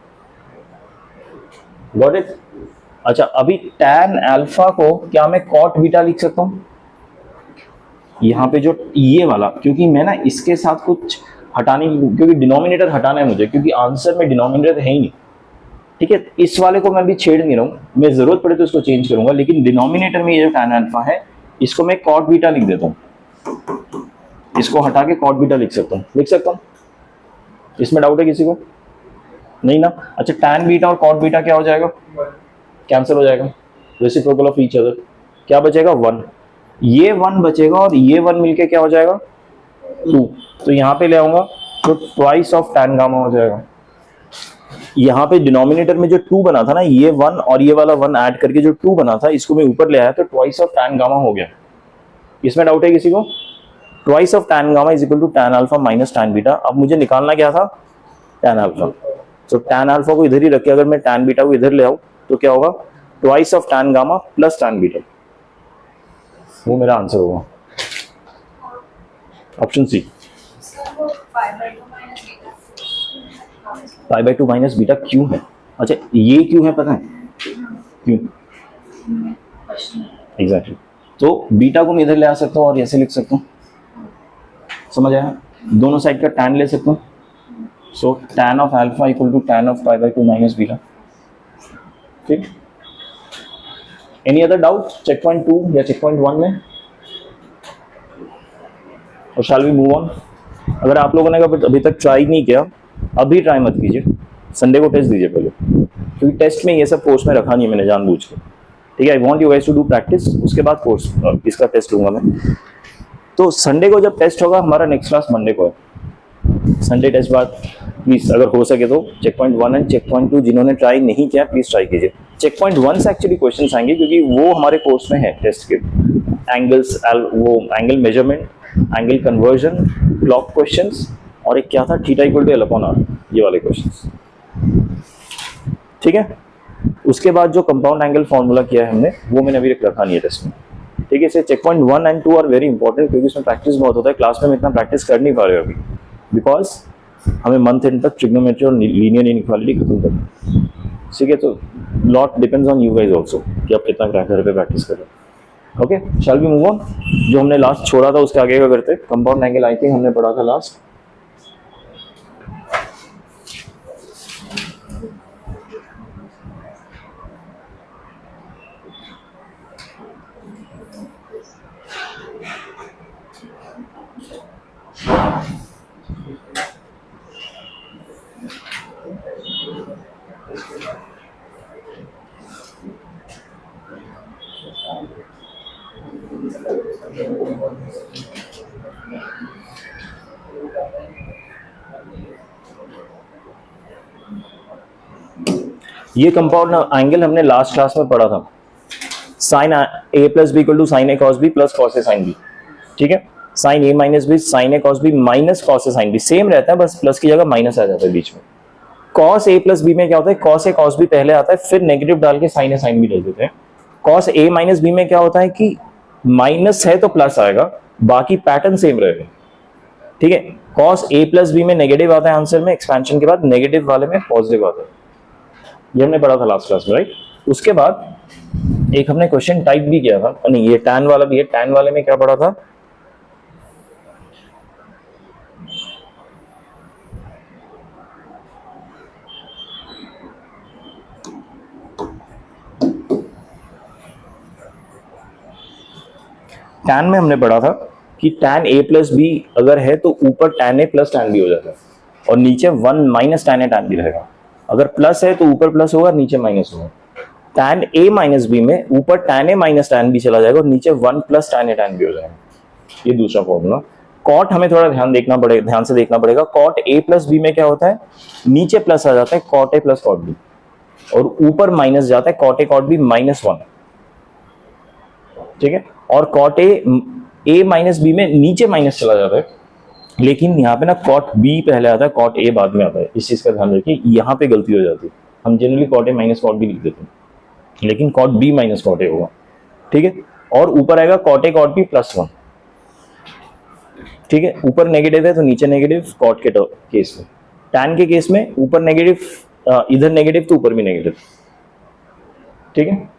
गॉट इट। अच्छा, अभी tan अल्फा को क्या मैं cot बीटा लिख सकता हूं, यहाँ पे जो ये वाला, क्योंकि मैं ना इसके साथ कुछ हटाने, क्योंकि डिनोमिनेटर हटाना है मुझे, क्योंकि आंसर में डिनोमिनेटर है ही नहीं, ठीक है। इस वाले को मैं भी छेड़ नहीं रहा हूँ, मैं जरूरत पड़े तो इसको चेंज करूंगा, लेकिन डिनोमिनेटर में ये जो tan अल्फा है इसको मैं cot बीटा लिख देता हूँ, इसको हटा के cot बीटा लिख सकता हूँ, इसमें डाउट है किसी को, नहीं ना। अच्छा, tan बीटा और cot बीटा क्या हो जाएगा, कैंसिल हो जाएगा, रेसिप्रोकल ऑफ ईच अदर, क्या बचेगा 1, ये 1 बचेगा और ये 1 मिलके क्या हो जाएगा 2, तो यहाँ पे ले आऊंगा तो ट्वाइस ऑफ tan गामा हो जाएगा। यहाँ पे डिनोमिनेटर में जो 2 बना था ना, ये 1 और ये वाला 1 ऐड करके जो 2 बना था इसको मैं ऊपर ले आया तो ट्वाइस ऑफ tan गामा हो गया। इसमें डाउट है किसी को, twice of tan gamma is equal to tan alpha minus tan beta. अब मुझे निकालना क्या था, tan अल्फा, तो tan अल्फा को इधर ही रख के अगर मैं tan बीटा को इधर ले आऊं तो क्या होगा, twice of tan gamma plus tan beta, वो मेरा आंसर होगा, option C. Pi by 2 minus beta क्यों है, अच्छा ये क्यों है पता है क्यों, एग्जैक्टली। तो बीटा को मैं इधर ले आ सकता हूँ और ऐसे लिख सकता हूँ, समझ आया, दोनों साइड का tan ले सकता हूँ, so tan of alpha equal to tan of pi by 2 minus beta, ठीक। Any other doubt check point 2 या चेक पॉइंट 1 में, और शैल वी मूव ऑन। अगर आप लोगों ने अभी तक ट्राई नहीं किया, अभी ट्राई मत कीजिए, संडे को टेस्ट दीजिए पहले, क्योंकि टेस्ट में ये सब कोर्स में रखा नहीं है मैंने जानबूझ के, ठीक है। I want you guys to do practice, उसके बाद कोर्स इसका टेस्ट लूंगा मैं। तो संडे को जब टेस्ट होगा, हमारा नेक्स्ट क्लास मंडे को है, संडे टेस्ट बाद प्लीज अगर हो सके तो check point 1 and check point 2 जिन्होंने ट्राई नहीं किया प्लीज ट्राई कीजिए। चेक पॉइंट 1 से एक्चुअली क्वेश्चन आएंगे, क्योंकि वो हमारे कोर्स में है टेस्ट के, एंगल्स, वो angle measurement, angle conversion, block questions, और एक क्या था, theta equal to L upon R, ये वाले क्वेश्चंस, ठीक है। उसके बाद जो कंपाउंड एंगल फॉर्मूला किया है हमने, वो मैंने अभी रखा नहीं है टेस्ट में, ठीक है। इससे check point 1 and 2 are very important, क्योंकि इसमें प्रैक्टिस बहुत होता है, क्लास में हम इतना प्रैक्टिस कर नहीं पा रहे अभी, बिकॉज हमें मंथ एंड तक ट्रिग्नोमेट्री और लीनियर इनइक्वालिटी खत्म करना है, ठीक है। तो lot depends on you guys also कि आप कितना घर पे प्रैक्टिस कर रहे हैं। Okay, shall we move on. जो हमने लास्ट छोड़ा था उसके आगे का करते, कंपाउंड एंगल आई थिंक हमने पढ़ा था लास्ट, ये कंपाउंड एंगल हमने लास्ट क्लास में पढ़ा था, sine A plus B equal to sine A cos B plus cos A sine B. ठीक है, sine A minus B sine A cos B minus cos A sine B, same रहता है, बस प्लस की जगह माइनस आ जाता है बीच में। कॉस ए प्लस बी में क्या होता है, कॉस ए कॉस बी पहले आता है, फिर नेगेटिव डाल के साइन ए साइन बी डाल देते हैं। कॉस ए माइनस बी में क्या होता है कि माइनस है तो प्लस आएगा, बाकी पैटर्न सेम रहेगा। ठीक है, कॉस ए प्लस बी में नेगेटिव आता है आंसर में, एक्सपेंशन के बाद नेगेटिव वाले में पॉजिटिव आता है। ये हमने पढ़ा था लास्ट क्लास में, राइट। उसके बाद एक हमने क्वेश्चन टाइप भी किया था, नहीं ये टैन वाला भी है। टैन वाले में क्या पढ़ा था, टैन में हमने पढ़ा था कि टैन ए प्लस बी अगर है तो ऊपर tan A plus tan B हो जाता है और नीचे 1 minus tan A tan B रहेगा। अगर प्लस है तो ऊपर प्लस होगा, नीचे माइनस होगा। टैन ए माइनस बी में ऊपर tan A minus tan B चला जाएगा और नीचे 1 plus tan A tan B हो जाएगा। ये दूसरा फॉर्मूला। कॉट हमें थोड़ा ध्यान से देखना पड़ेगा। कॉट ए प्लस बी में क्या होता है, नीचे प्लस आ जाता है cot A plus cot B और ऊपर माइनस जाता है cot A cot B minus 1। ठीक है, और कॉट ए माइनस बी में नीचे माइनस चला जाता है, लेकिन यहाँ पे ना कॉट बी पहले आता है, कॉट ए बाद में आता है। इस चीज का ध्यान रखिए, यहाँ पे गलती हो जाती है। हम generally cot A minus cot B लिख देते हैं, लेकिन cot B minus cot A होगा। ठीक है, और ऊपर आएगा cot A cot B plus 1। ठीक है, ऊपर नेगेटिव है तो नीचे नेगेटिव कॉट के केस में। टैन के केस में ऊपर नेगेटिव, इधर नेगेटिव तो ऊपर भी नेगेटिव। ठीक है,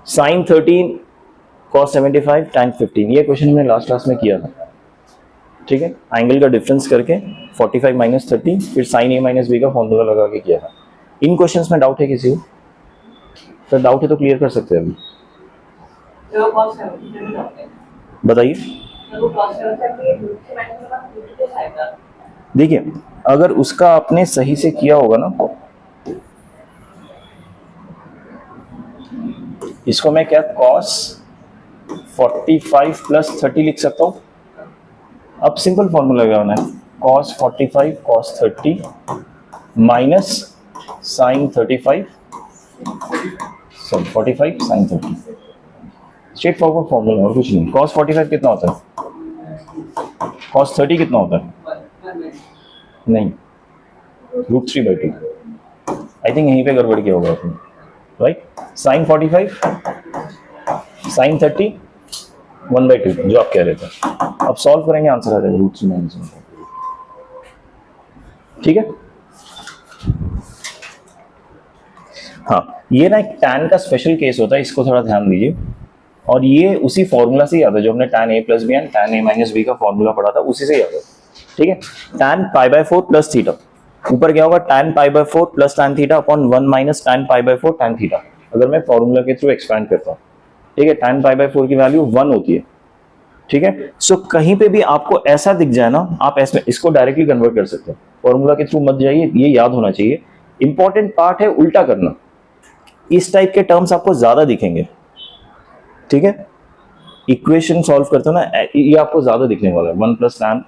साइन 13 कॉस 75 टैन 15, ये क्वेश्चन हमने लास्ट क्लास में किया था। ठीक है, एंगल का डिफरेंस करके 45 माइनस 30, फिर साइन ए माइनस बी का फॉर्मूला लगा के किया था। इन क्वेश्चंस में डाउट है किसी को? सर डाउट है तो क्लियर कर सकते हैं अभी, बताइए। देखिए, अगर उसका आपने सही से किया होगा ना, इसको मैं क्या cos 45 प्लस 30 लिख सकता हूं। अब सिंपल फॉर्मूला लगाना है, cos 45 cos 30 minus sine 45 sine 30, straightforward formula और कुछ नहीं। cos 45 कितना होता है, cos 30 कितना होता है, नहीं √3/2। आई थिंक यहीं पे गड़बड़ किया होगा आपने, राइट। साइन 45 साइन 30 1/2 जो आप कह रहे थे। अब सॉल्व करेंगे, आंसर आ जाएगा √3 - 1। ठीक है, हाँ ये ना एक टैन का स्पेशल केस होता है, इसको थोड़ा ध्यान दीजिए। और ये उसी फॉर्मूला से याद है जो हमने tan A plus B and tan A minus B का फॉर्मूला पढ़ा था, उसी से याद है। ठीक है, टैन π/4 प्लस थीटा, ऊपर क्या होगा tan π/4 plus tan theta upon 1 minus tan π/4 tan theta. अगर मैं फॉर्मूला के थ्रू एक्सपैंड करता हूँ, ठीक है, टैन π/4 की वैल्यू 1 होती है। ठीक है, सो कहीं पे भी आपको ऐसा दिख जाए ना, आप ऐसे इसको डायरेक्टली कन्वर्ट कर सकते हैं, फॉर्मूला के थ्रू मत जाइए, ये याद होना चाहिए। इंपॉर्टेंट पार्ट है उल्टा करना, इस टाइप के टर्म्स आपको ज्यादा दिखेंगे। ठीक है, इक्वेशन सॉल्व करते हो ना, ये आपको ज्यादा दिखने वाला है। 1 plus tan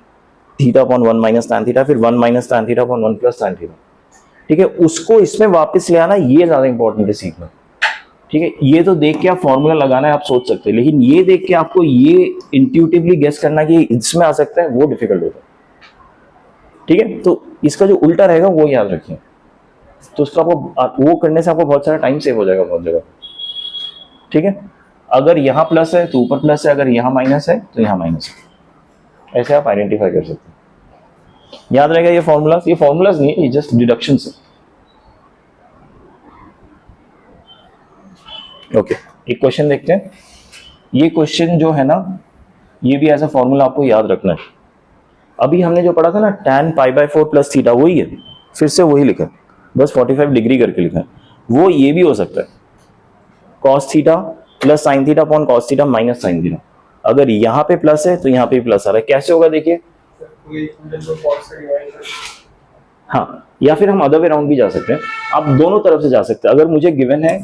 theta upon 1 minus tan theta, फिर 1 minus tan theta upon 1 plus tan theta. ठीक है, उसको इसमें वापस ले आना, ये ज्यादा इंपॉर्टेंट है सीखना। ठीक है, ये तो देख के आप फॉर्मूला लगाना है, आप सोच सकते हैं, लेकिन ये देख के आपको ये इंट्यूटिवली गेस करना कि इसमें आ सकता है, वो डिफिकल्ट होता है। ठीक है, तो इसका जो उल्टा रहेगा वो याद रखिए, तो उसका आपको वो करने से आपको बहुत सारा टाइम सेव हो जाएगा बहुत जगह। ठीक है, अगर यहाँ प्लस है तो ऊपर प्लस है, अगर यहाँ माइनस है तो यहाँ माइनस है, ऐसे आप आइडेंटिफाई कर सकते हैं। याद रहेगा ये फॉर्मूलाज, ये फॉर्मूलाज नहीं है, ये जस्ट डिडक्शन है। ओके, एक क्वेश्चन देखते हैं। ये क्वेश्चन जो है ना, ये भी ऐसा फॉर्मूला आपको याद रखना है। अभी हमने जो पढ़ा था ना टैन π/4 प्लस थीटा, वही है, फिर से वही लिखा है, बस 45 डिग्री करके लिखा है। वो ये भी हो सकता है cos theta plus sign theta upon cos theta minus sine theta. अगर यहाँ पे प्लस है तो यहाँ पे प्लस आ रहा है, कैसे होगा देखिए। हाँ, या फिर हम अदर वे राउंड भी जा सकते हैं, आप दोनों तरफ से जा सकते हैं। अगर मुझे गिवन है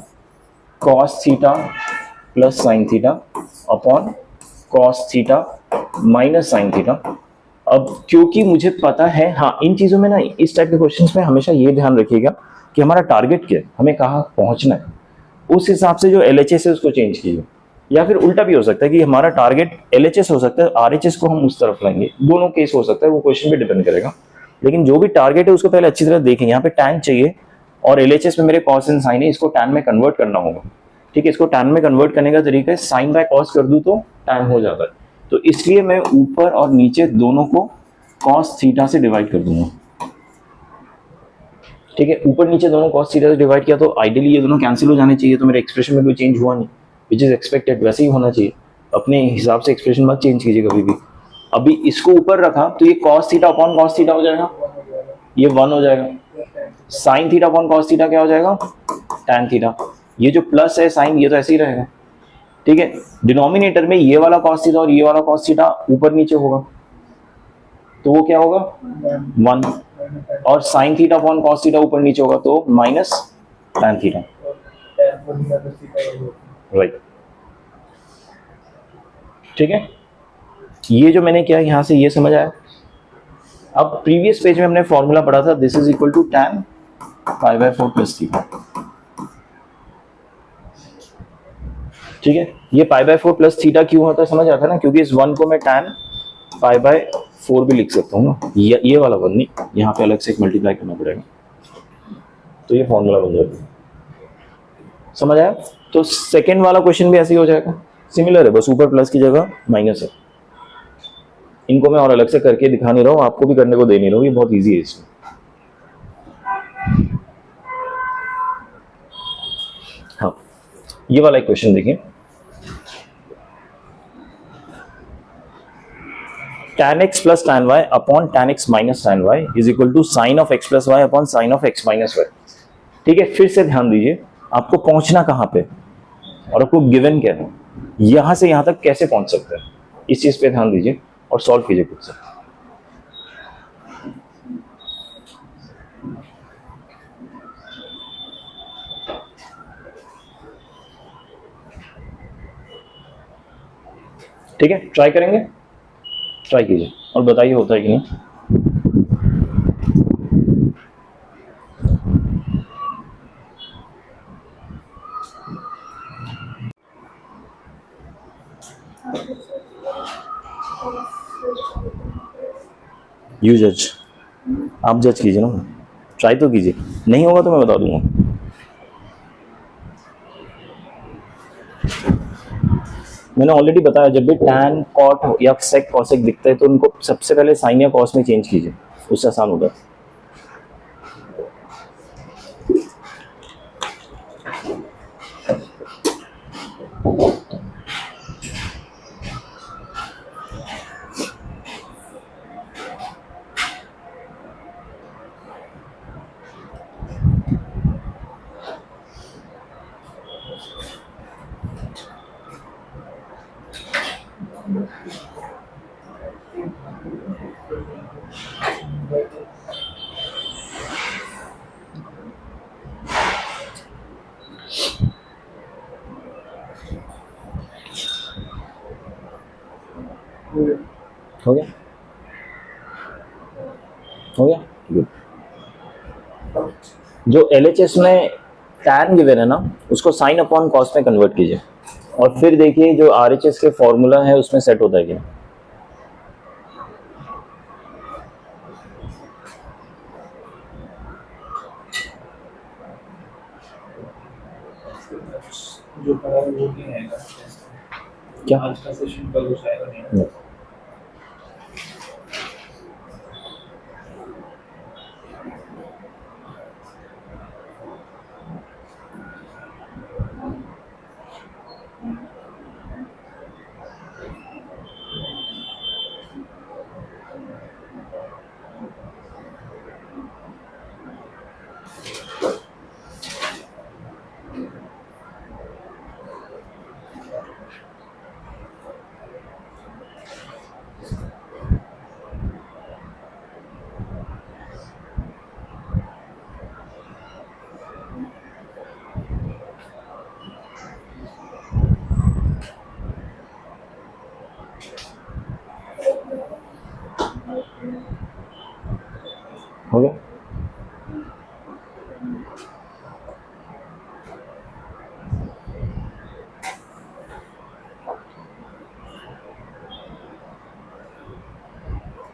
cos theta plus sign theta upon cos theta minus sine theta, अब क्योंकि मुझे पता है, हाँ इन चीज़ों में ना, इस टाइप के क्वेश्चंस में हमेशा ये ध्यान रखिएगा कि हमारा टारगेट क्या है, हमें कहाँ पहुँचना है, उस हिसाब से जो LHS है उसको चेंज कीजिए। या फिर उल्टा भी हो सकता है कि हमारा टारगेट LHS हो सकता है, RHS को हम उस तरफ लाएंगे, दोनों केस हो सकता है, वो क्वेश्चन पे डिपेंड करेगा। लेकिन जो भी टारगेट है उसको पहले अच्छी तरह देखें। यहाँ पे tan चाहिए और LHS में मेरे cos एंड साइन है, इसको tan में कन्वर्ट करना होगा। ठीक है, इसको tan में कन्वर्ट करने का तरीका है साइन बाय cos कर दूं तो tan हो जाता है, तो इसलिए मैं ऊपर और नीचे दोनों को cos थीटा से डिवाइड कर दूंगा। ठीक है, ऊपर नीचे दोनों cos थीटा से डिवाइड किया तो आइडियली ये दोनों कैंसिल हो जाने चाहिए, तो मेरे एक्सप्रेशन में कोई चेंज हुआ नहीं, विच इज एक्सपेक्टेड, वैसे ही होना चाहिए। अपने हिसाब से एक्सप्रेशन मत चेंज कीजिए कभी भी। अभी इसको ऊपर रखा तो ये cos theta upon cos theta हो जाएगा, ये 1 हो जाएगा। Sine theta upon cos theta क्या हो जाएगा, tan थीटा। ये जो प्लस है साइन, ये तो ऐसे ही रहेगा। ठीक है, डिनोमिनेटर में ये वाला cos थीटा और ये वाला cos थीटा ऊपर नीचे होगा, तो वो क्या होगा 1, और sign theta upon cos theta ऊपर नीचे होगा तो माइनस tan थीटा। राइट, ठीक है, ये जो मैंने किया यहां से ये समझ आया। अब प्रीवियस पेज में हमने फॉर्मूला पढ़ा था, this is equal to tan π/4 plus theta. ठीक है, ये π/4 प्लस थीटा क्यों होता है समझ आता है ना, क्योंकि इस 1 को मैं tan π/4 भी लिख सकता हूँ ना, ये वाला 1 नहीं, यहाँ पे अलग से एक मल्टीप्लाई करना पड़ेगा, तो ये फॉर्मूला बन जाएगा। समझ आया? तो सेकेंड वाला क्वेश्चन भी ऐसे ही हो जाएगा, सिमिलर है, बस ऊपर प्लस की जगह माइनस है। इनको मैं और अलग से करके दिखा नहीं रहा हूँ, आपको भी करने को दे नहीं रहा हूँ, ये बहुत ईजी है इसमें। हाँ, ये वाला एक क्वेश्चन देखिए, tan x plus tan y upon tan x minus tan y is equal to sine of x plus y upon sine of x minus y. ठीक है, फिर से ध्यान दीजिए, आपको पहुंचना कहाँ पे और आपको गिवन क्या है, यहां से यहां तक कैसे पहुंच सकते हैं, इस चीज पे ध्यान दीजिए और सॉल्व कीजिए खुद से। ठीक है, ट्राई करेंगे, ट्राई कीजिए और बताइए होता है कि नहीं। यू जज, आप जज कीजिए ना, ट्राई तो कीजिए, नहीं होगा तो मैं बता दूंगा। मैंने ऑलरेडी बताया, जब भी tan cot या sec cosec दिखता है तो उनको सबसे पहले साइन या cos में चेंज कीजिए, उससे आसान होगा। हो गया, हो गया, गुड। जो LHS में tan गिवन है ना, उसको साइन अपॉन कॉस में कन्वर्ट कीजिए और फिर देखिए जो RHS के फॉर्मूला है उसमें सेट होता है क्या। जो पढ़ा है वो नहीं आएगा क्या आज का सेशन कल हो जाएगा नहीं।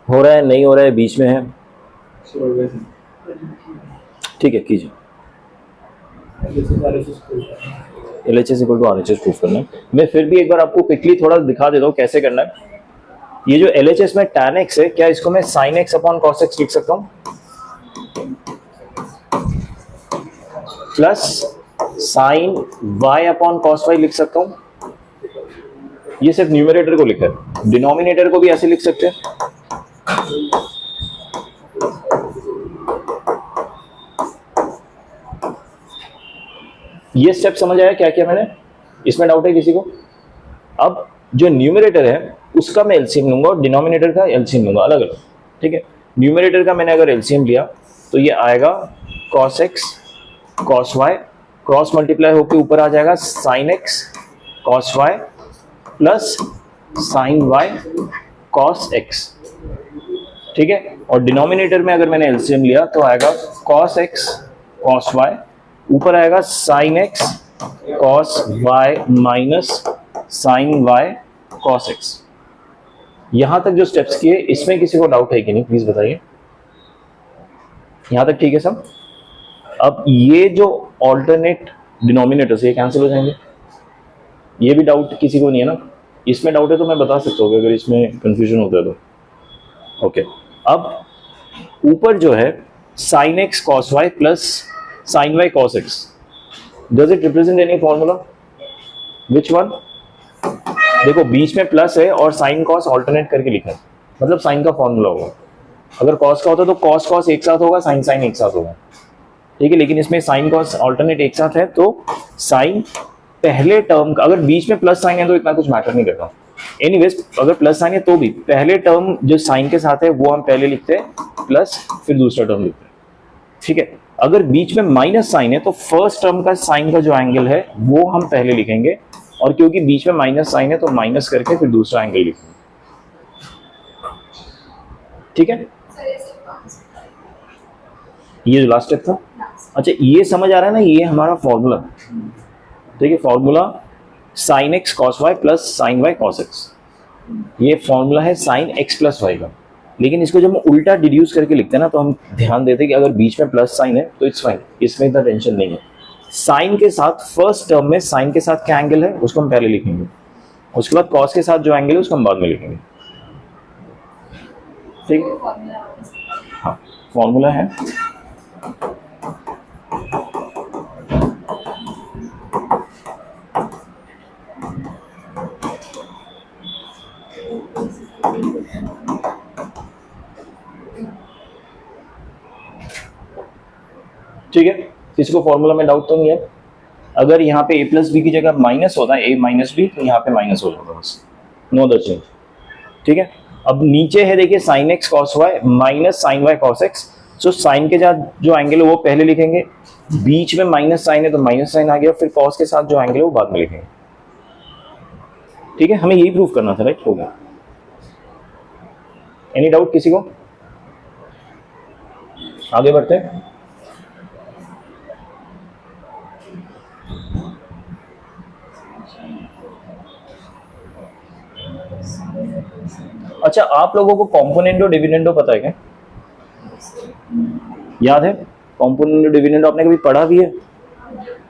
हो रहा है नहीं हो रहा है बीच में है, So always ठीक है कीजिए। this is RHS code. LHS equal to RHS proof करना है। मैं फिर भी एक बार आपको क्विकली थोड़ा दिखा देता हूँ कैसे करना है। ये जो LHS में tan x है, क्या इसको मैं sin x upon cos x लिख सकता हूँ plus sin y upon cos y लिख सकता हूँ। ये सिर्फ न्यूमरेटर को लिखा है, डिनोमिनेटर को भी ऐसे लिख सकते हैं। ये स्टेप समझ आया क्या किया मैंने? इसमें डाउट है किसी को? अब जो न्यूमरेटर है उसका मैं एलसीएम लूंगा और डिनोमिनेटर का एलसीएम लूंगा अलग अलग, ठीक है। न्यूमरेटर का मैंने अगर एलसीएम लिया तो ये आएगा cos x cos y, cross multiply होकर ऊपर आ जाएगा sin x cos y plus sin y cos x, ठीक है। और डिनोमिनेटर में अगर मैंने एलसीएम लिया तो आएगा cos x cos y, ऊपर आएगा sin x cos y minus sin y cos x। यहां तक जो स्टेप्स किए इसमें किसी को डाउट है कि नहीं, प्लीज बताइए। यहां तक ठीक है सब? अब ये जो ऑल्टरनेट डिनोमिनेटर्स ये कैंसिल हो जाएंगे, ये भी डाउट किसी को नहीं है ना? इसमें डाउट है तो मैं बता सकता हूँ अगर इसमें कंफ्यूजन होता है तो। ओके, अब ऊपर जो है sin x cos y plus sin y cos x, does it represent any formula? Which one? देखो बीच में प्लस है और sin cos ऑल्टरनेट करके लिखा है, मतलब sin का फॉर्मूला होगा। अगर cos का होता तो cos cos एक साथ होगा, sin sin एक साथ होगा, ठीक है। लेकिन इसमें sin cos ऑल्टरनेट एक साथ है तो sin पहले टर्म का, अगर बीच में प्लस साइन है तो इतना कुछ मैटर नहीं करता। एनीवेज अगर प्लस साइन है तो भी पहले टर्म जो साइन के साथ है वो हम पहले लिखते हैं प्लस फिर दूसरा टर्म लिखते हैं, ठीक है। अगर बीच में माइनस साइन है तो फर्स्ट टर्म का साइन का जो एंगल है वो हम पहले लिखेंगे, और क्योंकि बीच में माइनस साइन है तो माइनस करके फिर दूसरा एंगल लिखेंगे, ठीक है। ये जो लास्ट स्टेप था, अच्छा ये समझ आ रहा है ना, ये हमारा फॉर्मूला, ठीक है। Formula sin x cos y plus sin y cos x, ये फॉर्मूला है sin x प्लस y का। लेकिन इसको जब हम उल्टा डिड्यूस करके लिखते हैं ना तो हम ध्यान देते हैं कि अगर बीच में प्लस साइन है तो इट्स फाइन, इसमें इतना टेंशन नहीं है। साइन के साथ फर्स्ट टर्म में साइन के साथ क्या एंगल है उसको हम पहले लिखेंगे, उसके बाद कॉस के साथ जो एंगल है उसको हम बाद में लिखेंगे, ठीक। हाँ फॉर्मूला है ठीक है। किसी को फॉर्मूला में डाउट तो नहीं है? अगर यहाँ पे a प्लस बी की जगह माइनस होता है a माइनस बी तो यहाँ पे माइनस हो जाता है बस, नो अदर चेंज, ठीक है। अब नीचे है देखिए sin x cos y minus sin y cos x, so sine के साथ जो एंगल है वो पहले लिखेंगे, बीच में माइनस साइन है तो माइनस साइन आ गया, फिर cos के साथ जो एंगल है वो बाद में लिखेंगे, ठीक है। हमें यही प्रूफ करना था, राइट? हो गया। एनी डाउट किसी को? आगे बढ़ते हैं। अच्छा आप लोगों को कॉम्पोनेंटो डिविडेंडो पता है क्या? याद है? कॉम्पोनेंटो डिविडेंडो आपने कभी पढ़ा भी है?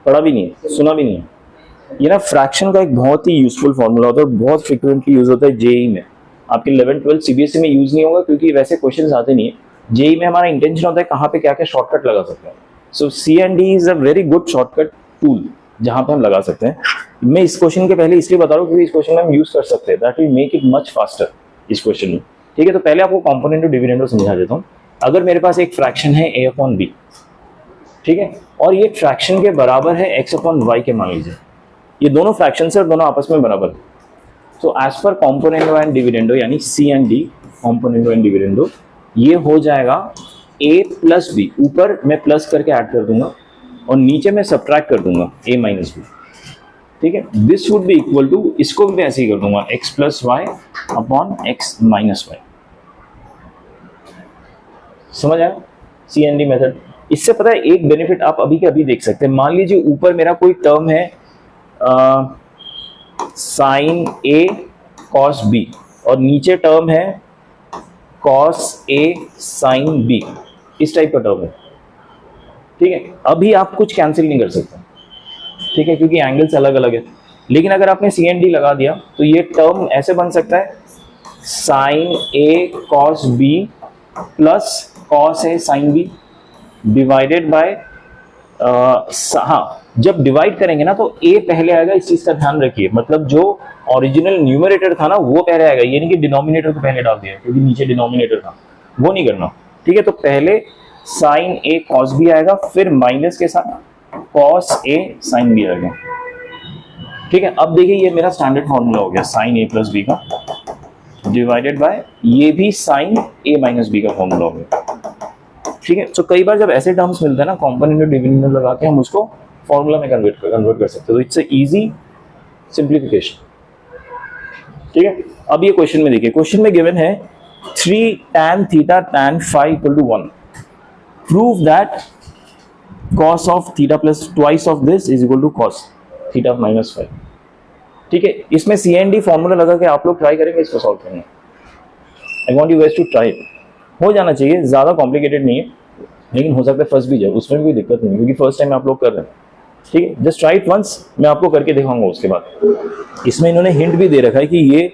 पढ़ा भी नहीं है, सुना भी नहीं है। ये ना फ्रैक्शन का एक बहुत ही यूजफुल फॉर्मूला होता है, बहुत फ्रिक्वेंटली यूज होता है जेई में। आपके 11-12 सीबीएसई में यूज नहीं होगा क्योंकि वैसे क्वेश्चन आते नहीं है। जेई में हमारा इंटेंशन होता है कहाँ पे क्या क्या शॉर्टकट लगा सकते हैं। सो C&D is a very good shortcut tool जहां पे हम लगा सकते हैं। मैं इस क्वेश्चन के पहले इसलिए बता रहा हूँ क्योंकि इस क्वेश्चन में हम यूज कर सकते हैं, that will make it much faster इस क्वेश्चन में, ठीक है। तो पहले आपको कॉम्पोनेंटो डिविडेंडो समझा देता हूँ। अगर मेरे पास एक फ्रैक्शन है a अपॉन बी, ठीक है, और ये फ्रैक्शन के बराबर है x अपॉन वाई के, मान लीजिए ये दोनों फ्रैक्शन है और दोनों आपस में बराबर है। तो एज पर कॉम्पोनेंटो एंड डिविडेंडो यानी C&D कॉम्पोनेंटो एंड डिविडेंडो, ये हो जाएगा a प्लस बी, ऊपर मैं प्लस करके ऐड कर दूंगा और नीचे मैं सब्ट्रैक्ट कर दूंगा a माइनस बी, ठीक है। This would be equal to, इसको भी मैं ऐसे ही कर दूंगा x plus y upon x minus y. समझ आया C&D मेथड? इससे पता है एक बेनिफिट आप अभी के अभी देख सकते हैं। मान लीजिए ऊपर मेरा कोई टर्म है साइन a कॉस b और नीचे टर्म है कॉस ए साइन बी, इस टाइप का टर्म है, ठीक है। अभी आप कुछ कैंसिल नहीं कर सकते, ठीक है, क्योंकि एंगल्स अलग अलग है। लेकिन अगर आपने सी एंड डी लगा दिया तो ये टर्म ऐसे बन सकता है, sine A cos B plus cos A sine b divided by, हाँ जब डिवाइड करेंगे ना तो ए पहले आएगा, इस चीज का ध्यान रखिए। मतलब जो ओरिजिनल न्यूमरेटर था ना वो पहले आएगा, ये नहीं कि डिनोमिनेटर को पहले डाल दिया क्योंकि नीचे डिनोमिनेटर था, वो नहीं करना, ठीक है। तो पहले साइन ए कॉस बी आएगा, फिर माइनस के साथ कॉस ए साइन बी आएगा, ठीक है। अब देखिए ये मेरा स्टैंडर्ड फॉर्मूला हो गया साइन ए प्लस बी का डिवाइडेड बाय ये भी साइन ए माइनस बी का फॉर्मूला हो गया, ठीक है। तो कई बार जब ऐसे टर्म्स मिलते हैं ना कॉम्पोनेंट और डिविडेंड लगा के हम उसको फॉर्मूला में कन्वर्ट कर सकते हैं। तो इट्स अ इजी सिंप्लीफिकेशन, ठीक है। अब ये क्वेश्चन में देखिए, क्वेश्चन में गिवन है 3 tan theta tan phi equal to 1, prove that cos of theta plus twice of this is equal to cos theta minus 5, ठीक है। इसमें सी एंड डी फॉर्मूला लगा के आप लोग ट्राई करेंगे इसको सॉल्व करना। I want you guys to try, हो जाना चाहिए, ज्यादा कॉम्प्लिकेटेड नहीं है, लेकिन हो सकता है फर्स्ट भी जाए, उसमें भी कोई दिक्कत नहीं है क्योंकि फर्स्ट टाइम आप लोग कर रहे हैं, ठीक है। जस्ट ट्राई इट वंस, मैं आपको करके दिखाऊंगा उसके बाद। इसमें इन्होंने हिंट भी दे रखा है कि ये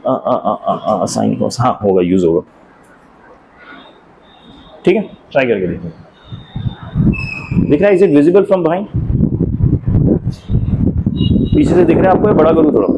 साइन कॉस हाँ होगा, यूज होगा, ठीक है। ट्राई करके देखिए, दिख रहा है, is it visible from behind? पीछे से दिख रहा है आपको, बड़ा करूँ थोड़ा?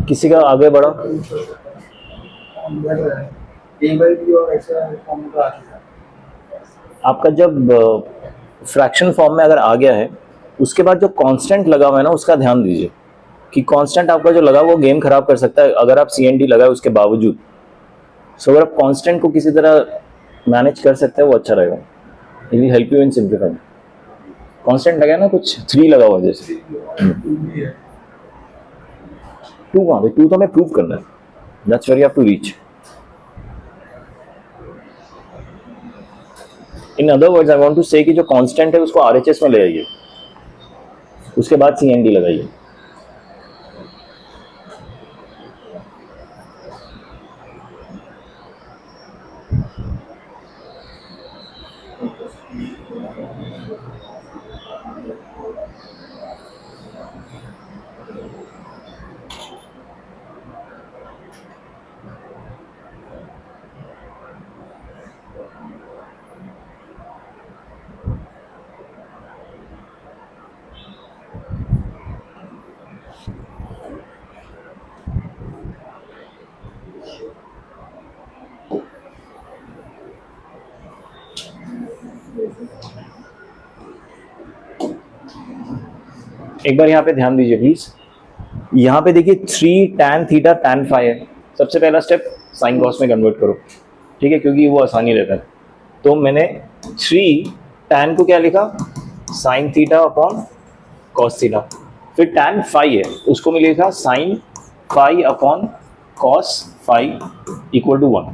किसी का आगे बढ़ा? आपका जब फ्रैक्शन फॉर्म में अगर आ गया है उसके बाद जो कांस्टेंट लगा हुआ है ना उसका ध्यान दीजिए कि कांस्टेंट आपका जो लगा वो गेम खराब कर सकता है अगर आप CND लगाए उसके बावजूद। सो अगर आप कांस्टेंट को किसी तरह मैनेज कर सकते हैं वो अच्छा रहेगा, it will help you in simplifying. Constant लगा है ना, कुछ 3 लगा हुआ है जैसे। 2 भी है। 2 कहाँ पे? 2 तो हमें प्रूव करना है, that's where you have to reach. In other words I want to say कि जो कांस्टेंट है उसको आरएचएस में ले आइए, उसके बाद सीएनडी लगाइए। एक बार यहाँ पे ध्यान दीजिए प्लीज। यहाँ पे देखिए 3 tan थीटा tan फाई है। सबसे पहला स्टेप साइन कॉस में कन्वर्ट करो, ठीक है, क्योंकि वो आसानी रहता है। तो मैंने 3 tan को क्या लिखा, sine theta upon cos theta. फिर tan फाई है, उसको मैं लिखा sine phi upon cos phi equal to 1।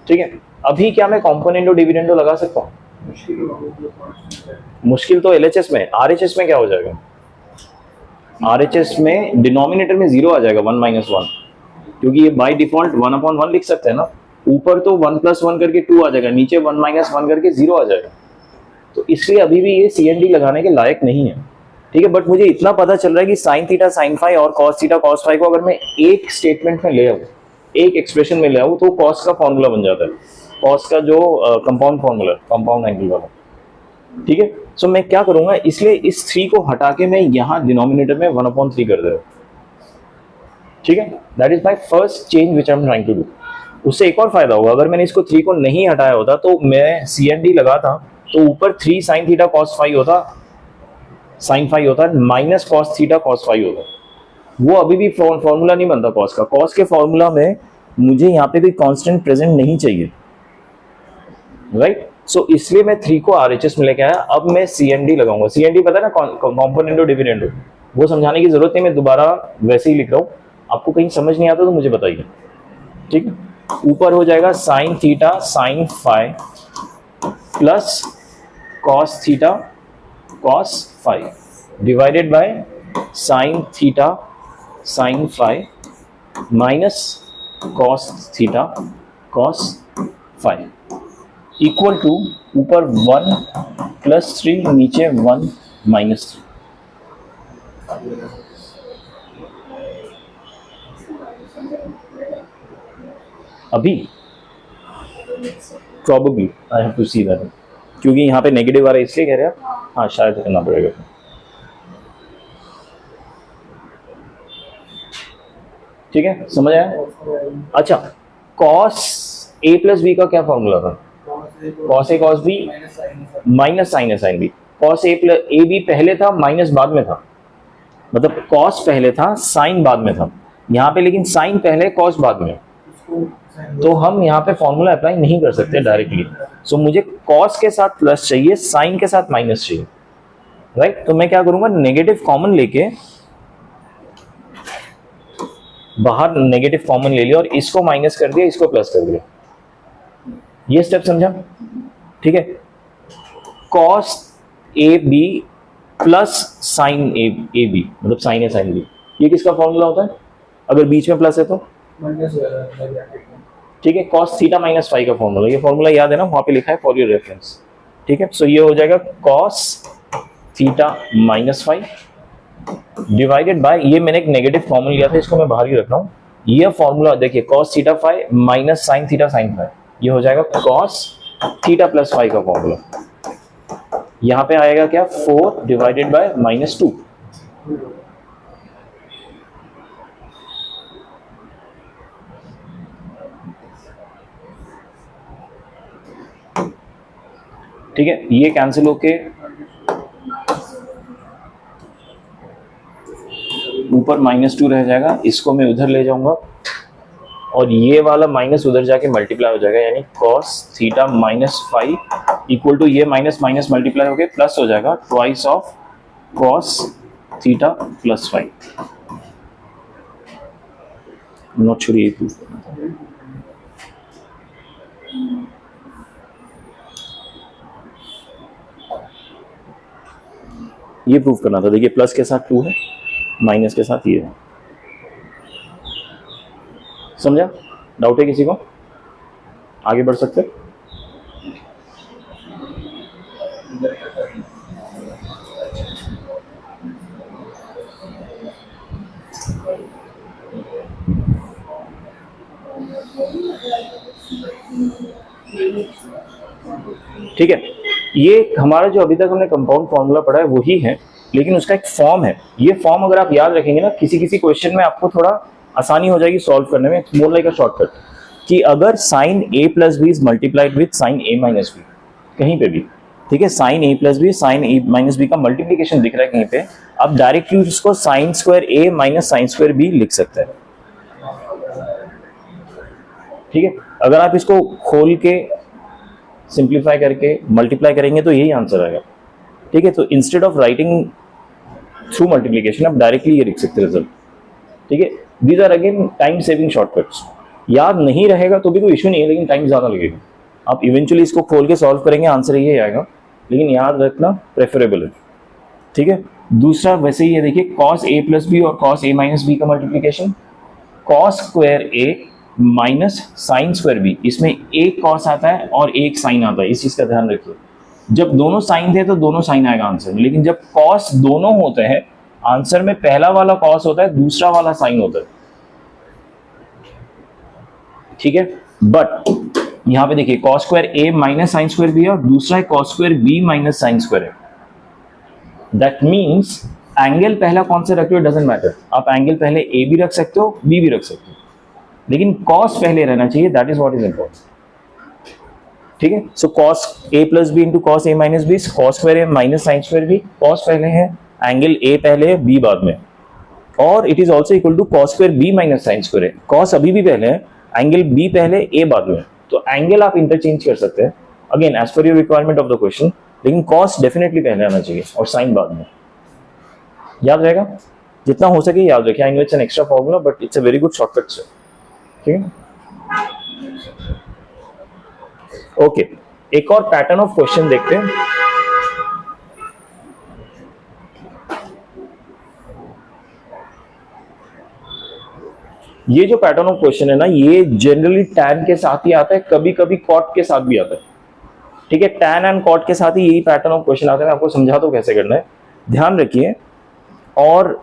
ठीक है, अभी क्या मैं कॉम्पोनेंटो डिविडेंडो लगा सकता हूँ? मुश्किल तो एलएचएस में। आरएचएस में क्या हो जाएगा? आरएचएस में डिनोमिनेटर में 0 आ जाएगा, 1 - 1, क्योंकि ये बाय डिफॉल्ट 1/1 लिख सकते हैं ना। ऊपर तो 1 + 1 करके 2 आ जाएगा, नीचे 1 - 1 करके 0 आ जाएगा। तो इसलिए अभी भी ये सीएनडी लगाने के लायक नहीं है, ठीक है। बट मुझे इतना पता चल रहा है कि साइन थीटा साइन फाई और कॉस थीटा कॉस फाई को अगर मैं एक स्टेटमेंट में ले आऊँ, एक एक्सप्रेशन में ले आऊँ, तो कॉस का फॉर्मूला बन जाता है, कॉस का जो कंपाउंड फॉर्मूला, कंपाउंड एंगल वाला, ठीक है। सो मैं क्या करूंगा, इसलिए इस 3 को हटा के मैं यहाँ डिनोमिनेटर में 1/3 कर दे रहा हूँ, ठीक है। That is my first change which I am trying to do. उससे एक और फायदा होगा, अगर मैंने इसको 3 को नहीं हटाया होता तो मैं सीएनडी लगाता तो ऊपर 3 साइन थीटा कॉस फाई होता, साइन फाई होता, minus cos theta cos phi होता। वो अभी भी फॉर्मूला नहीं बनता कॉस का। कॉस के फॉर्मूला में मुझे यहाँ पे भी कांस्टेंट प्रेजेंट नहीं चाहिए, राइट। सो इसलिए मैं 3 को आरएचएस में लेके आया। अब मैं सीएनडी लगाऊंगा। सीएनडी पता है ना, कॉम्पोनेंटो डिविडेंडो, वो समझाने की जरूरत नहीं, मैं दोबारा वैसे ही लिख रहा हूँ। आपको कहीं समझ नहीं आता तो मुझे बताइए, ठीक है। ऊपर हो जाएगा sine theta sine phi plus cos theta cos phi divided by sine theta sine phi minus cos theta cos phi equal to ऊपर 1 + 3 नीचे 1 - 3। अभी probably I have to see that, क्योंकि यहाँ पे नेगेटिव आ रहा है इसलिए कह रहे हैं। हाँ, शायद करना पड़ेगा। ठीक है, समझ आया? अच्छा, कॉस ए प्लस बी का क्या फॉर्मूला था? Cos a cos B minus sine a sine b. Cos a plus A b पहले था, माइनस बाद में था, मतलब कॉस पहले था, साइन बाद में था। यहाँ पे लेकिन साइन पहले कॉस बाद में, तो हम यहाँ पे फॉर्मूला अप्लाई नहीं कर सकते डायरेक्टली। सो मुझे कॉस के साथ प्लस चाहिए, साइन के साथ माइनस चाहिए, राइट। तो मैं क्या करूंगा, नेगेटिव कॉमन लेके, बाहर नेगेटिव कॉमन ले लिया और इसको माइनस कर दिया, इसको प्लस कर दिया। ये स्टेप समझा? ठीक है। Cos a b plus sine a b, मतलब साइन ए साइन बी, ये किसका फॉर्मूला होता है अगर बीच में प्लस है तो? ठीक है, कॉस थीटा माइनस फाई का फॉर्मूला। ये फॉर्मूला याद है ना, वहां पे लिखा है फॉर योर रेफरेंस, ठीक है। सो ये हो जाएगा cos theta minus phi divided by, ये मैंने एक नेगेटिव कॉमन लिया था, इसको मैं बाहर ही रख रहा हूँ। ये फॉर्मूला देखिए, cos theta phi minus sine theta sine phi, ये हो जाएगा कॉस थीटा प्लस फाई का फॉर्मूला। यहाँ पे आएगा क्या, 4 डिवाइडेड बाय -2। ठीक है, ये कैंसिल होके ऊपर -2 रह जाएगा, इसको मैं उधर ले जाऊंगा, और ये वाला माइनस उधर जाके मल्टीप्लाई हो जाएगा, यानी cos theta minus five equal to ये माइनस माइनस मल्टीप्लाई हो गया प्लस हो जाएगा twice of cos theta plus five. Not sure ये प्रूफ करना था। ये प्रूफ करना था। देखिए प्लस के साथ 2 है, माइनस के साथ ये है। समझा? डाउट है किसी को? आगे बढ़ सकते? ठीक है, ये हमारा जो अभी तक हमने कंपाउंड फॉर्मूला पढ़ा है वही है, लेकिन उसका एक फॉर्म है। ये फॉर्म अगर आप याद रखेंगे ना, किसी किसी क्वेश्चन में आपको थोड़ा आसानी हो जाएगी सॉल्व करने में। मोर लाइक अ शॉर्टकट कि अगर sine a plus b is multiplied with sine a minus b, कहीं पे भी, ठीक है, sine a plus b sine a minus B का मल्टीप्लीकेशन दिख रहा है कहीं पे, आप डायरेक्टली उसको sine square a minus sine square b लिख सकते हैं। ठीक है, अगर आप इसको खोल के सिंप्लीफाई करके मल्टीप्लाई करेंगे तो यही आंसर आएगा। ठीक है, तो instead of writing through multiplication आप डायरेक्टली ये लिख सकते हैं रिजल्ट। ठीक है, these are again time saving shortcuts. याद नहीं रहेगा तो भी कोई इशू नहीं है, लेकिन टाइम ज्यादा लगेगा। आप इवेंचुअली इसको खोल के सॉल्व करेंगे, आंसर यही आएगा, लेकिन याद रखना प्रेफरेबल है। ठीक है, दूसरा वैसे ही है, देखिए cos a प्लस बी और cos a माइनस बी का multiplication, cos square a minus sine square b, इसमें एक cos आता है और एक साइन आता है, इस चीज का ध्यान रखिए। जब दोनों साइन थे तो दोनों साइन आएगा आंसर में, लेकिन जब cos दोनों होते हैं आंसर में पहला वाला cos होता है, दूसरा वाला साइन होता है। ठीक है, बट यहां पे देखिए cos square a minus sine square b है और दूसरा है cos square b minus sine square है। दैट मीन्स एंगल पहला कौन से रख रहे हो डजंट मैटर, आप एंगल पहले a भी रख सकते हो b भी रख सकते हो, लेकिन cos पहले रहना चाहिए, that is what is important. ठीक है, so cos a plus b into cos a minus b, cos square a minus sine square b, cos पहले है, एंगल a पहले है, b बाद में, और it is also equal to cos square b minus sine square है। cos अभी भी पहले है, एंगल b पहले, a बाद में, तो एंगल आप इंटरचेंज कर सकते हैं again as per your requirement of the question, लेकिन cos डेफिनेटली पहले आना चाहिए और साइन बाद में। याद रहेगा, जितना हो सके याद रखिए। I know it's an extra formula but it's a very good shortcut sir. ठीक है, ओके, एक और पैटर्न ऑफ क्वेश्चन देखते हैं। ये जो पैटर्न ऑफ क्वेश्चन है ना, ये जनरली टैन के साथ ही आता है, कभी कभी कॉट के साथ भी आता है। ठीक है, टैन एंड कॉट के साथ ही यही पैटर्न ऑफ क्वेश्चन आता है। मैं आपको समझा दो कैसे करना है, ध्यान रखिए। और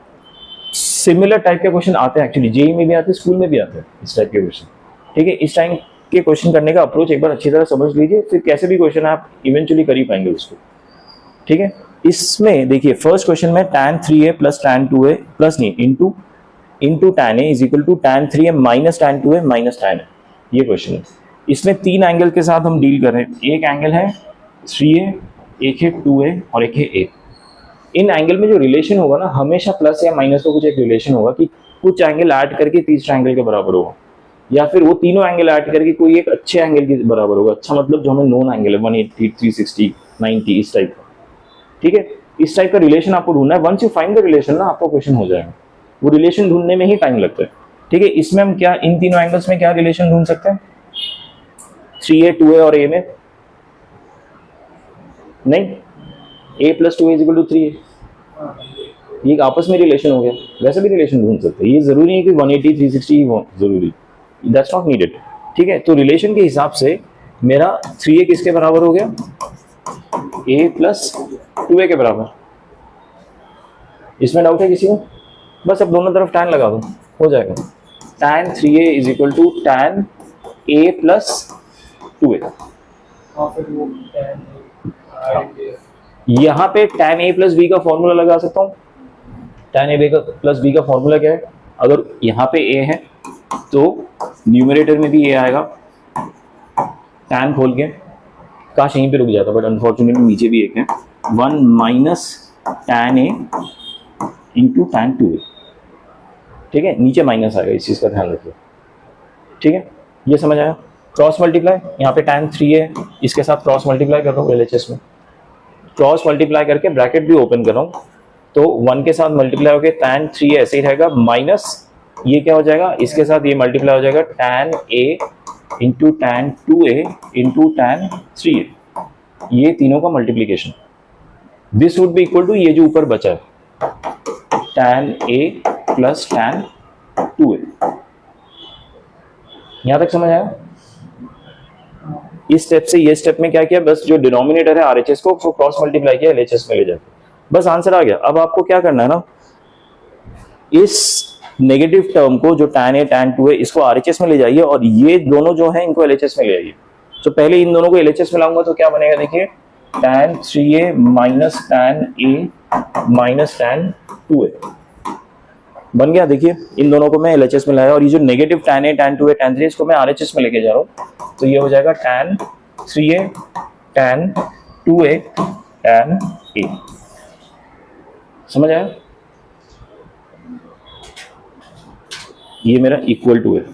सिमिलर टाइप के क्वेश्चन आते हैं, एक्चुअली जेईई में भी आते हैं, स्कूल में भी आते हैं इस टाइप के क्वेश्चन। ठीक है, इस टाइम के क्वेश्चन करने का अप्रोच एक बार अच्छी तरह समझ लीजिए, फिर कैसे भी क्वेश्चन आप इवेंचुअली कर ही पाएंगे उसको। ठीक है, इसमें देखिए फर्स्ट क्वेश्चन में tan 3a plus tan 2a plus नहीं into tan a is equal to tan 3a minus tan 2a minus tan a, ये क्वेश्चन है। इसमें 3 एंगल के साथ हम डील कर रहे हैं। एक एंगल है 3a, एक है 2a और एक है a। इन एंगल में जो रिलेशन होगा ना, हमेशा प्लस या माइनस का कुछ एक रिलेशन होगा कि कुछ एंगल ऐड करके तीसरा एंगल के बराबर होगा, या फिर वो तीनों एंगल ऐड करके कोई एक अच्छे एंगल के बराबर होगा। अच्छा मतलब जो हमें नोन एंगल है 180, 360, 90 इस टाइप का। ठीक है, इस टाइप का रिलेशन आपको ढूंढना है। Once you find the relation ना, आपका क्वेश्चन हो जाएगा। वो रिलेशन ढूंढने में ही टाइम लगता है। ठीक है, इसमें हम क्या इन तीनों एंगल्स में क्या रिलेशन ढूंढ सकते हैं? 3a, 2a और a में नहीं, a plus 2a is equal to 3a, ये आपस में रिलेशन हो गया। वैसे भी रिलेशन ढूंढ सकते हैं, ये जरूरी है कि 180, 360 ही हो, जरूरी, दैट्स नॉट नीडेड। ठीक है, तो रिलेशन के हिसाब से मेरा 3a किसके बराबर हो गया? a प्लस 2a के बराबर। इसमें डाउट है किसी को? बस अब दोनों तरफ tan लगा दो, हो जाएगा। tan 3a is equal to tan a plus 2a। यहाँ पे tan a प्लस b का फॉर्मूला लगा सकता हूँ। tan a प्लस b का फॉर्मूला क्या है? अगर यहाँ पे a है तो न्यूमरेटर में भी a आएगा। tan खोल के काश यहीं पे रुक जाता, बट अनफॉर्चुनेटली नीचे भी एक है। 1 minus tan a into tan 2a। ठीक है, नीचे माइनस आएगा, इस चीज का ध्यान रखिए। ठीक है, ये समझ आया। क्रॉस मल्टीप्लाई, यहाँ पे tan 3 है, इसके साथ क्रॉस मल्टीप्लाई कर रहा हूँ LHS में, क्रॉस मल्टीप्लाई करके ब्रैकेट भी ओपन कर रहा हूँ, तो 1 के साथ मल्टीप्लाई होकर tan 3 ऐसे ही रहेगा, माइनस ये क्या हो जाएगा, इसके साथ ये मल्टीप्लाई हो जाएगा tan a into tan 2a into tan 3a, ये तीनों का multiplication. This would be equal to ये जो ऊपर बचा है tan a plus tan 2a। यहां तक समझ आया? इस स्टेप से ये स्टेप में क्या किया, बस जो डिनोमिनेटर है RHS को क्रॉस मल्टीप्लाई किया, LHS में ले जाते, बस आंसर आ गया। अब आपको क्या करना है ना, इस नेगेटिव टर्म को जो tan a tan 2 है इसको RHS में ले जाइए, और ये दोनों जो है इनको LHS में ले आइए। तो पहले इन दोनों को LHS में लाऊंगा तो क्या बनेगा, देखिए tan 3a minus tan a minus tan 2a बन गया। देखिए इन दोनों को मैं LHS में लाया, और ये जो negative tan a tan 2a tan 3 इसको मैं RHS में लेके जा रहा हूँ, तो ये हो जाएगा tan 3a tan 2a tan a। समझ आया? ये मेरा इक्वल टू है।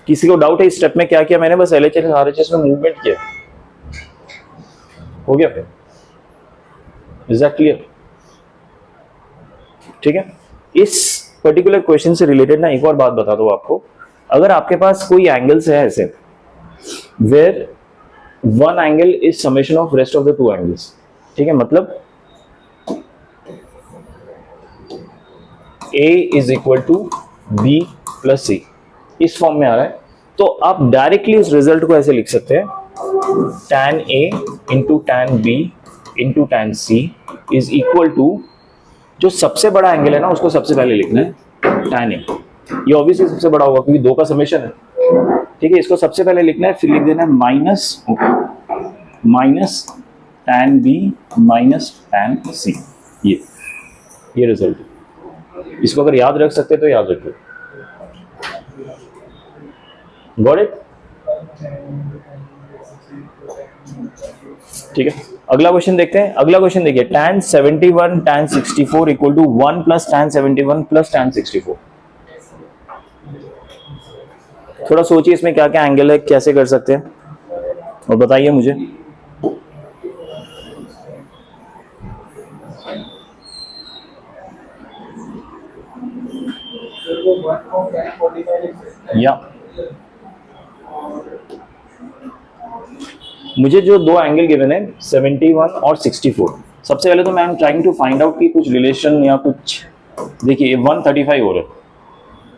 किसी को डाउट है इस स्टेप में क्या किया मैंने, बस LHS RHS में मूवमेंट किया, हो गया फिर। Is that clear? ठीक है, इस पर्टिकुलर क्वेश्चन से रिलेटेड ना एक और बात बता दो आपको, अगर आपके पास कोई एंगल्स है ऐसे where one angle is summation of rest of the two angles, ठीक है, मतलब A is equal to B plus C, इस फॉर्म में आ रहा है, तो आप डायरेक्टली इस रिजल्ट को ऐसे लिख सकते हैं tan A into tan B into tan C is equal to, जो सबसे बड़ा एंगल है ना उसको सबसे पहले लिखना है tan A, ये ऑब्वियसली सबसे बड़ा होगा क्योंकि दो का समेशन है, ठीक है, इसको सबसे पहले लिखना है, फिर लिख देना है minus tan B minus tan C, ये रिजल्ट। इसको अगर याद रख सकते तो याद रखिए। Got it? ठीक है, अगला क्वेश्चन देखते हैं। अगला क्वेश्चन देखिए, tan 71 tan 64 equal to 1 plus tan 71 plus tan 64। थोड़ा सोचिए इसमें क्या क्या एंगल है, कैसे कर सकते हैं, और बताइए मुझे। या मुझे जो दो एंगल गिवन है 71 और 64, सबसे पहले तो मैं am trying to find out कि कुछ रिलेशन या कुछ, देखिए 135 हो रहा है,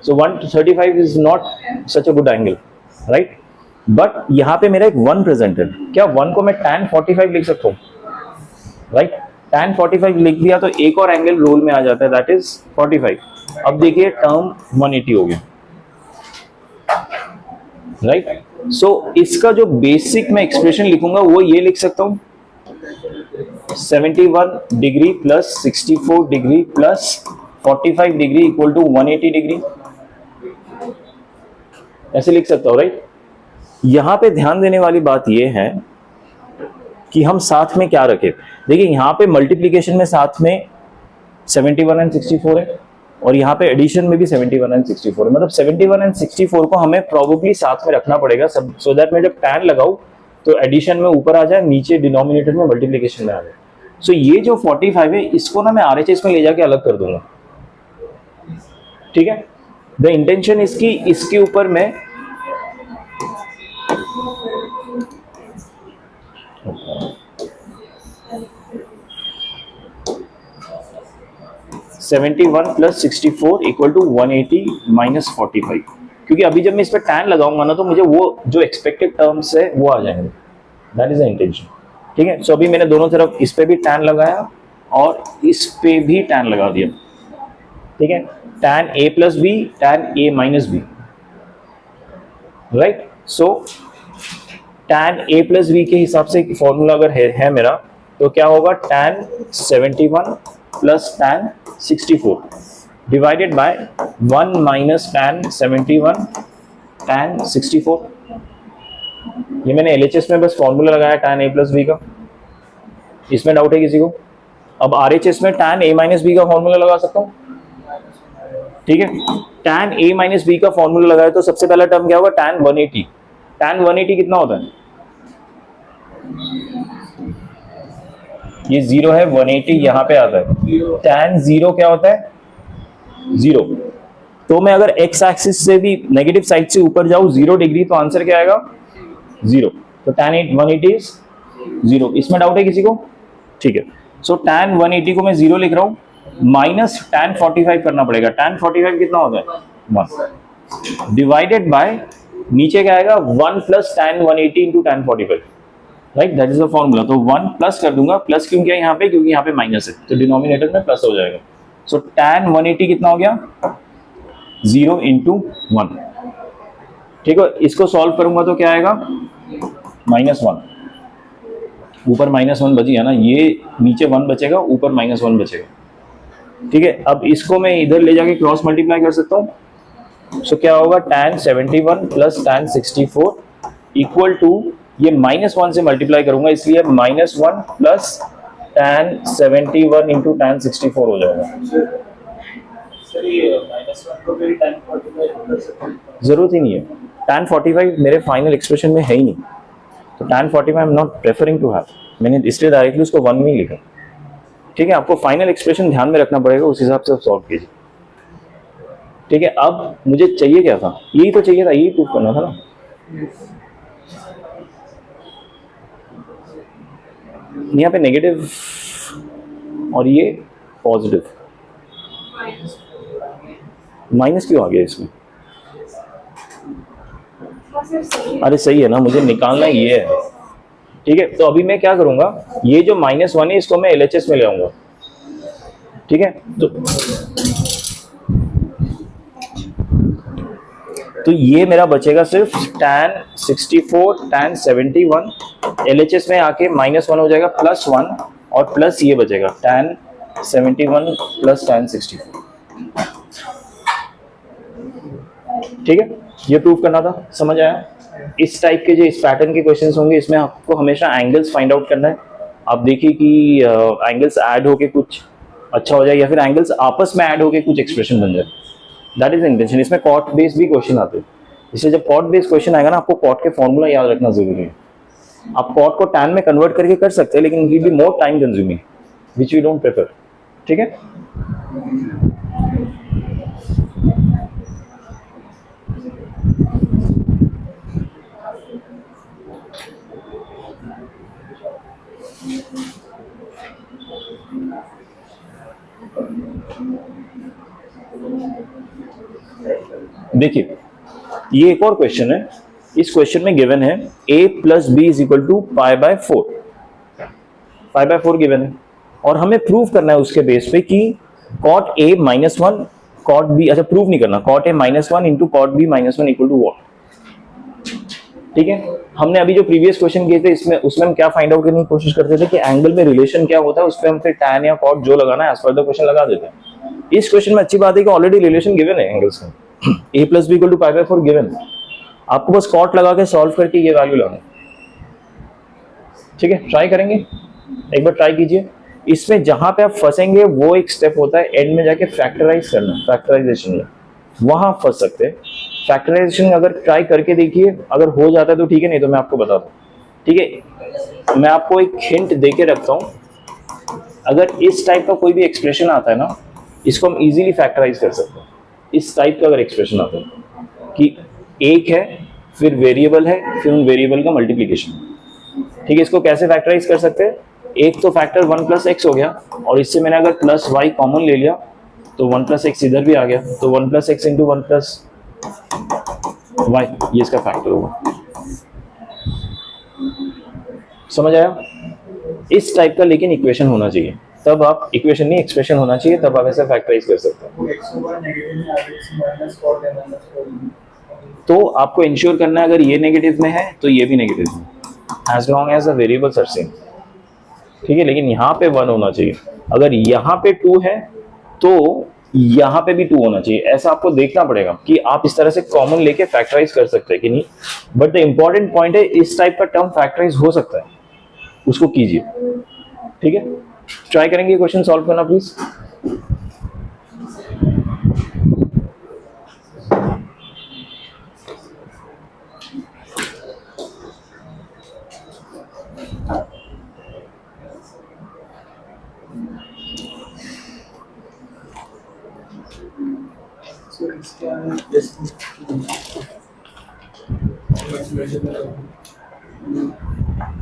सो 135 is not such a good angle, right, but यहाँ पे मेरा एक 1 प्रेजेंट है, क्या 1 को मैं tan 45 लिख सकता हूँ, राइट, tan 45 लिख दिया तो एक और एंगल रोल में आ जाता है, दैट इज 45। अब देखिए टर्म 180 हो गया, राइट, सो इसका जो बेसिक मैं एक्सप्रेशन लिखूंगा वो ये लिख सकता हूं 71 degree plus 64 degree plus 45 degree equal to 180 degree, ऐसे लिख सकता हूं, राइट। यहां पे ध्यान देने वाली बात ये है कि हम साथ में क्या रखें। देखिए यहां पे मल्टीप्लीकेशन में साथ में 71 एंड 64 है, और यहाँ पे एडिशन में भी 71 एंड 64 है, मतलब 71 एंड 64 को हमें प्रोबेबली साथ में रखना पड़ेगा, सो दैट मैं जब tan लगाऊं तो एडिशन में ऊपर आ जाए, नीचे डिनोमिनेटर में मल्टीप्लिकेशन में आ जाए। सो ये जो 45 है इसको ना मैं RHS में ले जाके अलग कर दूंगा, ठीक है। द इंटेंशन इसकी इसके ऊपर मैं (71 + 64 = 180 - 45), क्योंकि अभी जब मैं इस पे tan लगाऊंगा ना तो मुझे वो जो एक्सपेक्टेड टर्म्स है वो आ जाएंगे, दैट इज द इंटेंशन, ठीक है। सो अभी मैंने दोनों तरफ इस पे भी tan लगाया और इस पे भी tan लगा दिया, ठीक है, tan A + B tan A - B, right. So tan A + B के हिसाब से फॉर्मूला अगर है मेरा तो क्या होगा, tan 71 + tan 64 divided by 1 - tan 71 tan 64। ये मैंने LHS में बस फॉर्मूला लगाया tan A + B का, इसमें डाउट है किसी को? अब RHS में tan A - B का फॉर्मूला लगा सकता हूँ, ठीक है, tan a माइनस बी का फॉर्मूला लगाया तो सबसे पहला टर्म क्या होगा, tan 180। tan 180 कितना होता है, ये 0 है, 180 यहाँ पे आता है। tan 0 क्या होता है, 0। तो मैं अगर x एक्सिस से भी नेगेटिव साइड से ऊपर जाऊं 0 डिग्री, तो आंसर क्या आएगा, 0। तो tan 180 इज 0। इसमें डाउट है किसी को, ठीक है। सो tan 180 को मैं 0 लिख रहा हूं, माइनस tan 45 करना पड़ेगा। tan 45 कितना होता है, 1 डिवाइडेड बाय नीचे क्या आएगा, 1 plus tan 180 into tan 45, right, that is the formula. तो 1 प्लस कर दूंगा, प्लस क्यों किया यहाँ पे, क्योंकि यहाँ पे माइनस है, तो डिनोमिनेटर में प्लस हो जाएगा। सो tan 180 कितना हो गया, 0 इंटू 1, ठीक है। इसको सॉल्व करूंगा तो क्या आएगा, -1, ऊपर -1 बची है ना, ये नीचे 1 बचेगा, ऊपर -1 बचेगा, ठीक है। अब इसको मैं इधर ले जाके क्रॉस मल्टीप्लाई कर सकता हूँ। सो क्या होगा, tan 71 plus tan 64 equal to, ये -1 से मल्टीप्लाई करूंगा, इसलिए -1 प्लस tan 71 इंटू tan 64 हो जाएगा। जरूरत ही नहीं है, tan 45 मेरे फाइनल एक्सप्रेशन में है ही नहीं, तो tan 45 I am not preferring to have, मैंने इसलिए डायरेक्टली उसको 1 में ही लिखा, ठीक है। आपको फाइनल एक्सप्रेशन ध्यान में रखना पड़ेगा, उस हिसाब से आप सॉल्व कीजिए, ठीक है। अब मुझे चाहिए क्या था, यही तो चाहिए था, यही प्रूफ करना था ना। यहाँ पे नेगेटिव और ये पॉजिटिव, माइनस क्यों आ गया इसमें, अरे सही है ना, मुझे निकालना ये है, ठीक है। तो अभी मैं क्या करूंगा, ये जो -1 है इसको मैं LHS में ले आऊंगा, ठीक है। तो ये मेरा बचेगा सिर्फ tan 64 tan 71, LHS में आके -1 हो जाएगा, +1 और प्लस ये बचेगा tan 71 प्लस tan 64, ठीक है। ये प्रूव करना था, समझ आया। इस टाइप के जो इस पैटर्न के क्वेश्चंस होंगे, इसमें आपको हमेशा एंगल्स फाइंड आउट करना है। आप देखिए कि एंगल्स ऐड होके कुछ अच्छा हो जाए, या फिर एंगल्स आपस में ऐड होके कुछ एक्सप्रेशन बन जाए, दैट इज इंटेंशन। इसमें कॉट बेस्ड भी क्वेश्चन आते हैं, इसलिए जब कॉट बेस्ड क्वेश्चन आएगा ना, आपको कॉट के फॉर्मूला याद रखना जरूरी है। आप कॉट को tan में कन्वर्ट करके कर सकते हैं, लेकिन it will be more time consuming, which we don't prefer, ठीक है। देखिए, ये एक और क्वेश्चन है। इस क्वेश्चन में गिवन है a plus b is equal to π/4, π/4 given है, और हमें प्रूव करना है उसके बेस पे कि cot a -1 cot b, अच्छा प्रूव नहीं करना, cot a -1 into cot b -1 equal to what, ठीक है। हमने अभी जो प्रीवियस क्वेश्चन किए थे, इसमें उसमें हम क्या फाइंड आउट करने की कोशिश करते थे कि एंगल में रिलेशन क्या होता है, उस पर हम फिर tan या cot जो लगाना है एज पर द क्वेश्चन लगा देते हैं। इस क्वेश्चन में अच्छी बात है कि ऑलरेडी रिलेशन गिवन है एंगल्स में, a plus B equal to π/4 given है, आपको बस cot लगा के सॉल्व करके ये वैल्यू लाना, ठीक है। ट्राई करेंगे, एक बार ट्राई कीजिए। इसमें जहां पे आप फंसेंगे वो एक स्टेप होता है एंड में जाके फैक्टराइज करना, फैक्टराइजेशन में वहां फंस सकते हैं। फैक्टराइजेशन अगर ट्राई करके देखिए, अगर हो जाता है तो ठीक है, नहीं तो मैं आपको बता दूं, ठीक है। मैं आपको एक हिंट दे के रखता हूं, अगर इस टाइप का कोई भी एक्सप्रेशन आता है ना, इसको हम इजीली फैक्टराइज कर सकते हैं। इस टाइप का अगर एक्सप्रेशन आता है कि एक है, फिर वेरिएबल है, फिर उन वेरिएबल का मल्टीप्लीकेशन, ठीक है, इसको कैसे फैक्टराइज कर सकते हैं। एक तो फैक्टर 1 प्लस एक्स हो गया, और इससे मैंने अगर प्लस वाई कॉमन ले लिया तो 1 प्लस एक्स इधर भी आ गया, तो 1 plus x into 1 plus y, ये इसका फैक्टर होगा। समझ आया? इस टाइप का लेकिन इक्वेशन होना चाहिए, तब आप इक्वेशन नहीं एक्सप्रेशन होना चाहिए, तब आप ऐसे फैक्टराइज कर सकते हैं। तो आपको इंश्योर करना है, अगर ये नेगेटिव में है तो ये भी नेगेटिव में, as long as the variables are same, ठीक है। लेकिन यहाँ पे 1 होना चाहिए, अगर यहाँ पे 2 है तो यहाँ पे भी 2 होना चाहिए। ऐसा आपको देखना पड़ेगा कि आप इस तरह से कॉमन लेके फैक्टराइज कर सकते हैं कि नहीं। बट द इंपॉर्टेंट पॉइंट है, इस टाइप का टर्म फैक्टराइज हो सकता है, उसको कीजिए, ठीक है। ट्राई करेंगे क्वेश्चन सॉल्व करना प्लीज। वजह से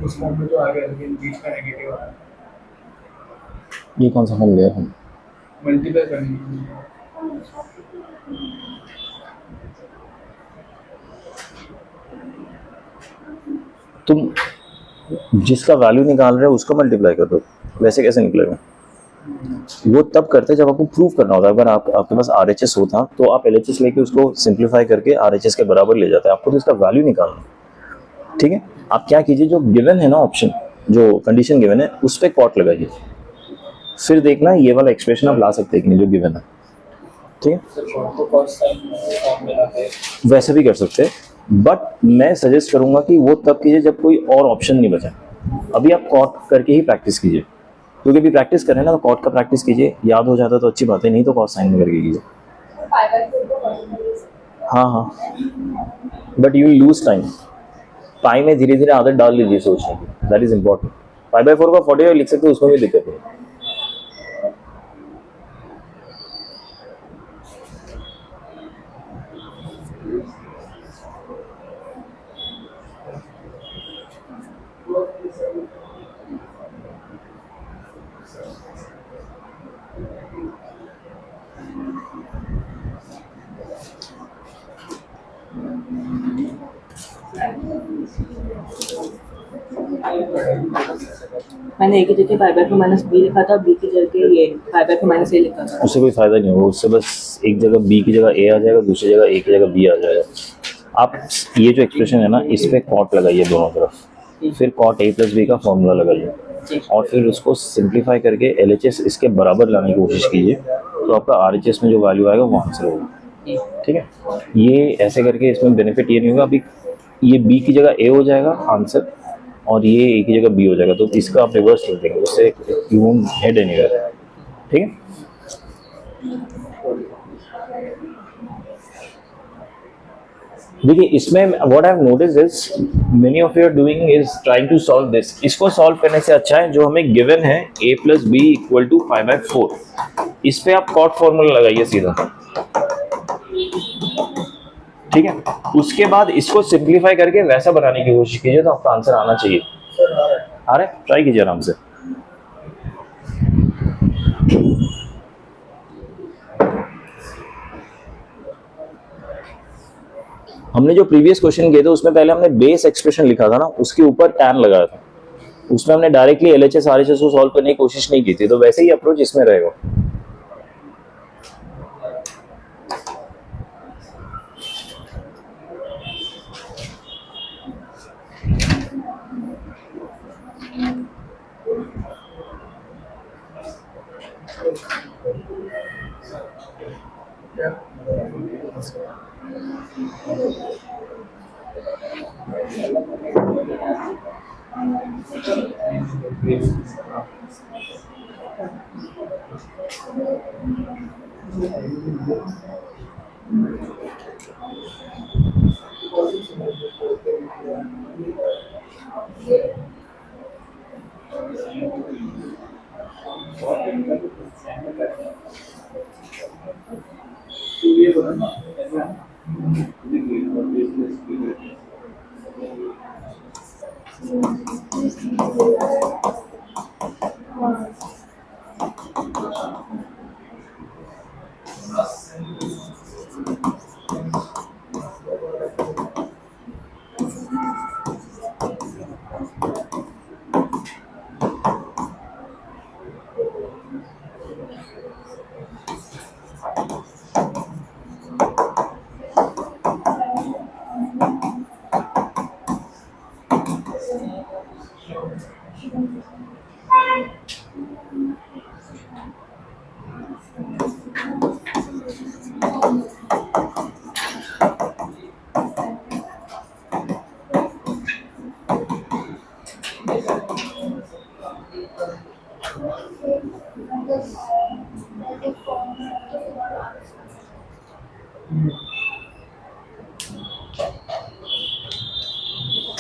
उस फॉर्म में तो आ गया, लेकिन बीच का नेगेटिव आ रहा है। ये कौन सा फॉर्म लिया हम? मल्टीप्लाई करने के लिए। तुम जिसका वैल्यू निकाल रहे हो उसको मल्टीप्लाई कर दो, वैसे कैसे निकलेगा? वो तब करते जब आपको प्रूव करना होता है। अगर आपके पास RHS होता तो आप LHS लेके उसको सिंप्लीफाई करके RHS के बराबर ले जाते हैं। आपको तो इसका वैल्यू निकालना है, ठीक है? आप क्या कीजिए, जो गिवन है ना ऑप्शन, जो कंडीशन गिवन है उस पर कॉट लगाइए, फिर देखना ये वाला एक्सप्रेशन आप ला सकते हैं कि नहीं जो गिवन है, ठीक है? तो कॉस साइन फॉर्म में लाते हैं। वैसे भी कर सकते हैं, बट मैं सजेस्ट करूंगा कि वो तब कीजिए जब कोई और ऑप्शन नहीं बचा। अभी आप कॉट करके ही प्रैक्टिस कीजिए, क्योंकि अभी प्रैक्टिस करें ना तो कॉट का प्रैक्टिस कीजिए, याद हो जाता तो अच्छी बात है, नहीं तो कॉस साइन में करके कीजिए। हाँ हाँ, बट यू लूज टाइम। पाई में धीरे धीरे आदत डाल लीजिए सोचने की, दैट इज इम्पोर्टेंट। 5/4 का 45 लिख सकते हो, उसमें भी दिक्कत है। मैंने ए की जगह पाई/4 माइनस बी लिखा था, बी की जगह ये पाई/4 माइनस ए लिखा था। उससे कोई फायदा नहीं होगा, उससे बस एक जगह बी की जगह ए आ जाएगा, दूसरी जगह ए की जगह बी आ जाएगा। आप ये जो एक्सप्रेशन है ना, इस पे कॉट लगाइए दोनों तरफ, फिर कॉट a प्लस बी का फॉर्मूला लगाइए और फिर उसको सिंप्लीफाई करके LHS इसके बराबर लाने की कोशिश कीजिए, तो आपका RHS में जो वैल्यू आएगा वो आंसर होगा, ठीक है? ये ऐसे करके इसमें बेनिफिट ये नहीं होगा, अभी ये बी की जगह ए हो जाएगा आंसर और ये ए की जगह बी हो जाएगा, तो इसका आप रिवर्स कर देंगे, उससे यू वोंट हेड एनीवेयर, ठीक है? देखिए इसमें what I have noticed is many of you are doing is trying to solve this. इसको सॉल्व करने से अच्छा है जो हमें गिवन है a plus B equal to 5/4, इस पे आप कॉट फॉर्मूला लगाइए सीधा, ठीक है? उसके बाद इसको सिंप्लीफाई करके वैसा बनाने की कोशिश कीजिए, तो आपका आंसर आना चाहिए। आ रहा है? ट्राई कीजिए आराम से। हमने जो प्रीवियस क्वेश्चन किए थे उसमें पहले हमने बेस एक्सप्रेशन लिखा था ना, उसके ऊपर टैन लगाया था, उसमें हमने डायरेक्टली LHS RHS को सॉल्व करने की कोशिश नहीं की थी, तो वैसे ही अप्रोच इसमें रहेगा।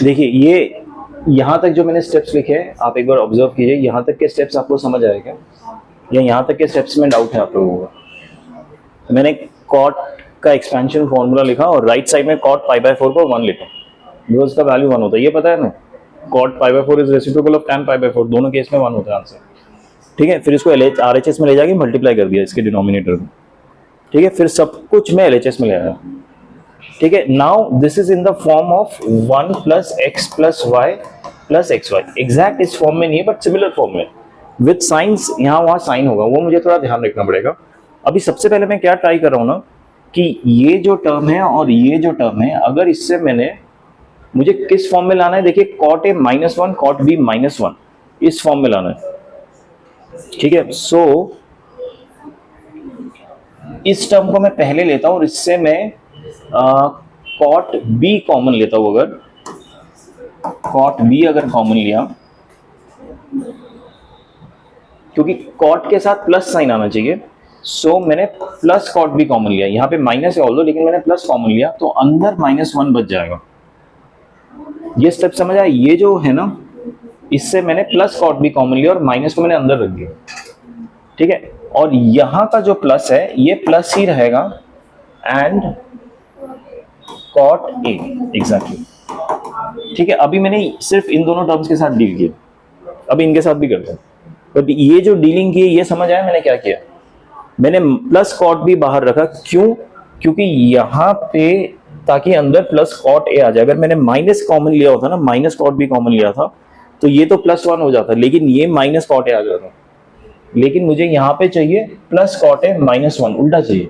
देखिए ये यहाँ तक जो मैंने स्टेप्स लिखे हैं आप एक बार ऑब्जर्व कीजिए, यहाँ तक के स्टेप्स आपको समझ आए क्या, या यहाँ तक के स्टेप्स में डाउट है आप लोगों का? तो मैंने कॉट का एक्सपेंशन फॉर्मूला लिखा और राइट साइड में कॉट पाई/4 को 1 लिखा, बिकॉज उसका वैल्यू 1 होता है, ये पता है ना, cot pi by 4 is reciprocal of tan pi by 4, दोनों केस में 1 होता है आंसर। ठीक है, फिर इसको RHS में ले जाके मल्टीप्लाई कर दिया इसके डिनोमिनेटर में। ठीक है, फिर सब कुछ मैं LHS में ले आया। ठीक है, now this is in the form of 1 plus x plus y plus x y. Exact इस फॉर्म में नहीं है बट सिमिलर फॉर्म में, विद साइंस, यहाँ वहाँ साइन होगा, वो मुझे थोड़ा ध्यान रखना पड़ेगा। अभी सबसे पहले मैं क्या ट्राई कर रहा हूँ ना, कि ये जो टर्म है और ये जो टर्म है, अगर इससे मुझे किस फॉर्म में लाना है, देखिए cot A -1 cot B -1 इस फॉर्म में लाना है। ठीक है, सो इस टर्म को मैं पहले लेता हूं और इससे मैं cot B कॉमन लेता हूं। अगर cot B अगर कॉमन लिया, क्योंकि cot के साथ प्लस साइन आना चाहिए, सो मैंने प्लस cot B कॉमन लिया। यहाँ पे माइनस है ऑल्दो, लेकिन मैंने प्लस कॉमन लिया तो अंदर -1 बच जाएगा। ये स्टेप समझ आया? ये जो है ना, इससे मैंने प्लस cot B कॉमन लिया और माइनस को मैंने अंदर रख दिया। ठीक है, और यहां का जो प्लस है ये प्लस ही रहेगा एंड cot A एग्जैक्टली। ठीक है, अभी मैंने सिर्फ इन दोनों टर्म्स के साथ डील किया, अभी इनके साथ भी करते हैं। बट ये जो डीलिंग की, ये समझ आया मैंने क्या किया? मैंने प्लस cot B बाहर रखा, क्यों? क्योंकि यहाँ पे ताकि अंदर प्लस cot A आ जाए। अगर मैंने माइनस कॉमन लिया होता ना, माइनस cot B कॉमन लिया था, तो ये तो +1 हो जाता, लेकिन ये माइनस cot A आ जाता। लेकिन मुझे यहाँ पे चाहिए प्लस cot A -1, उल्टा चाहिए,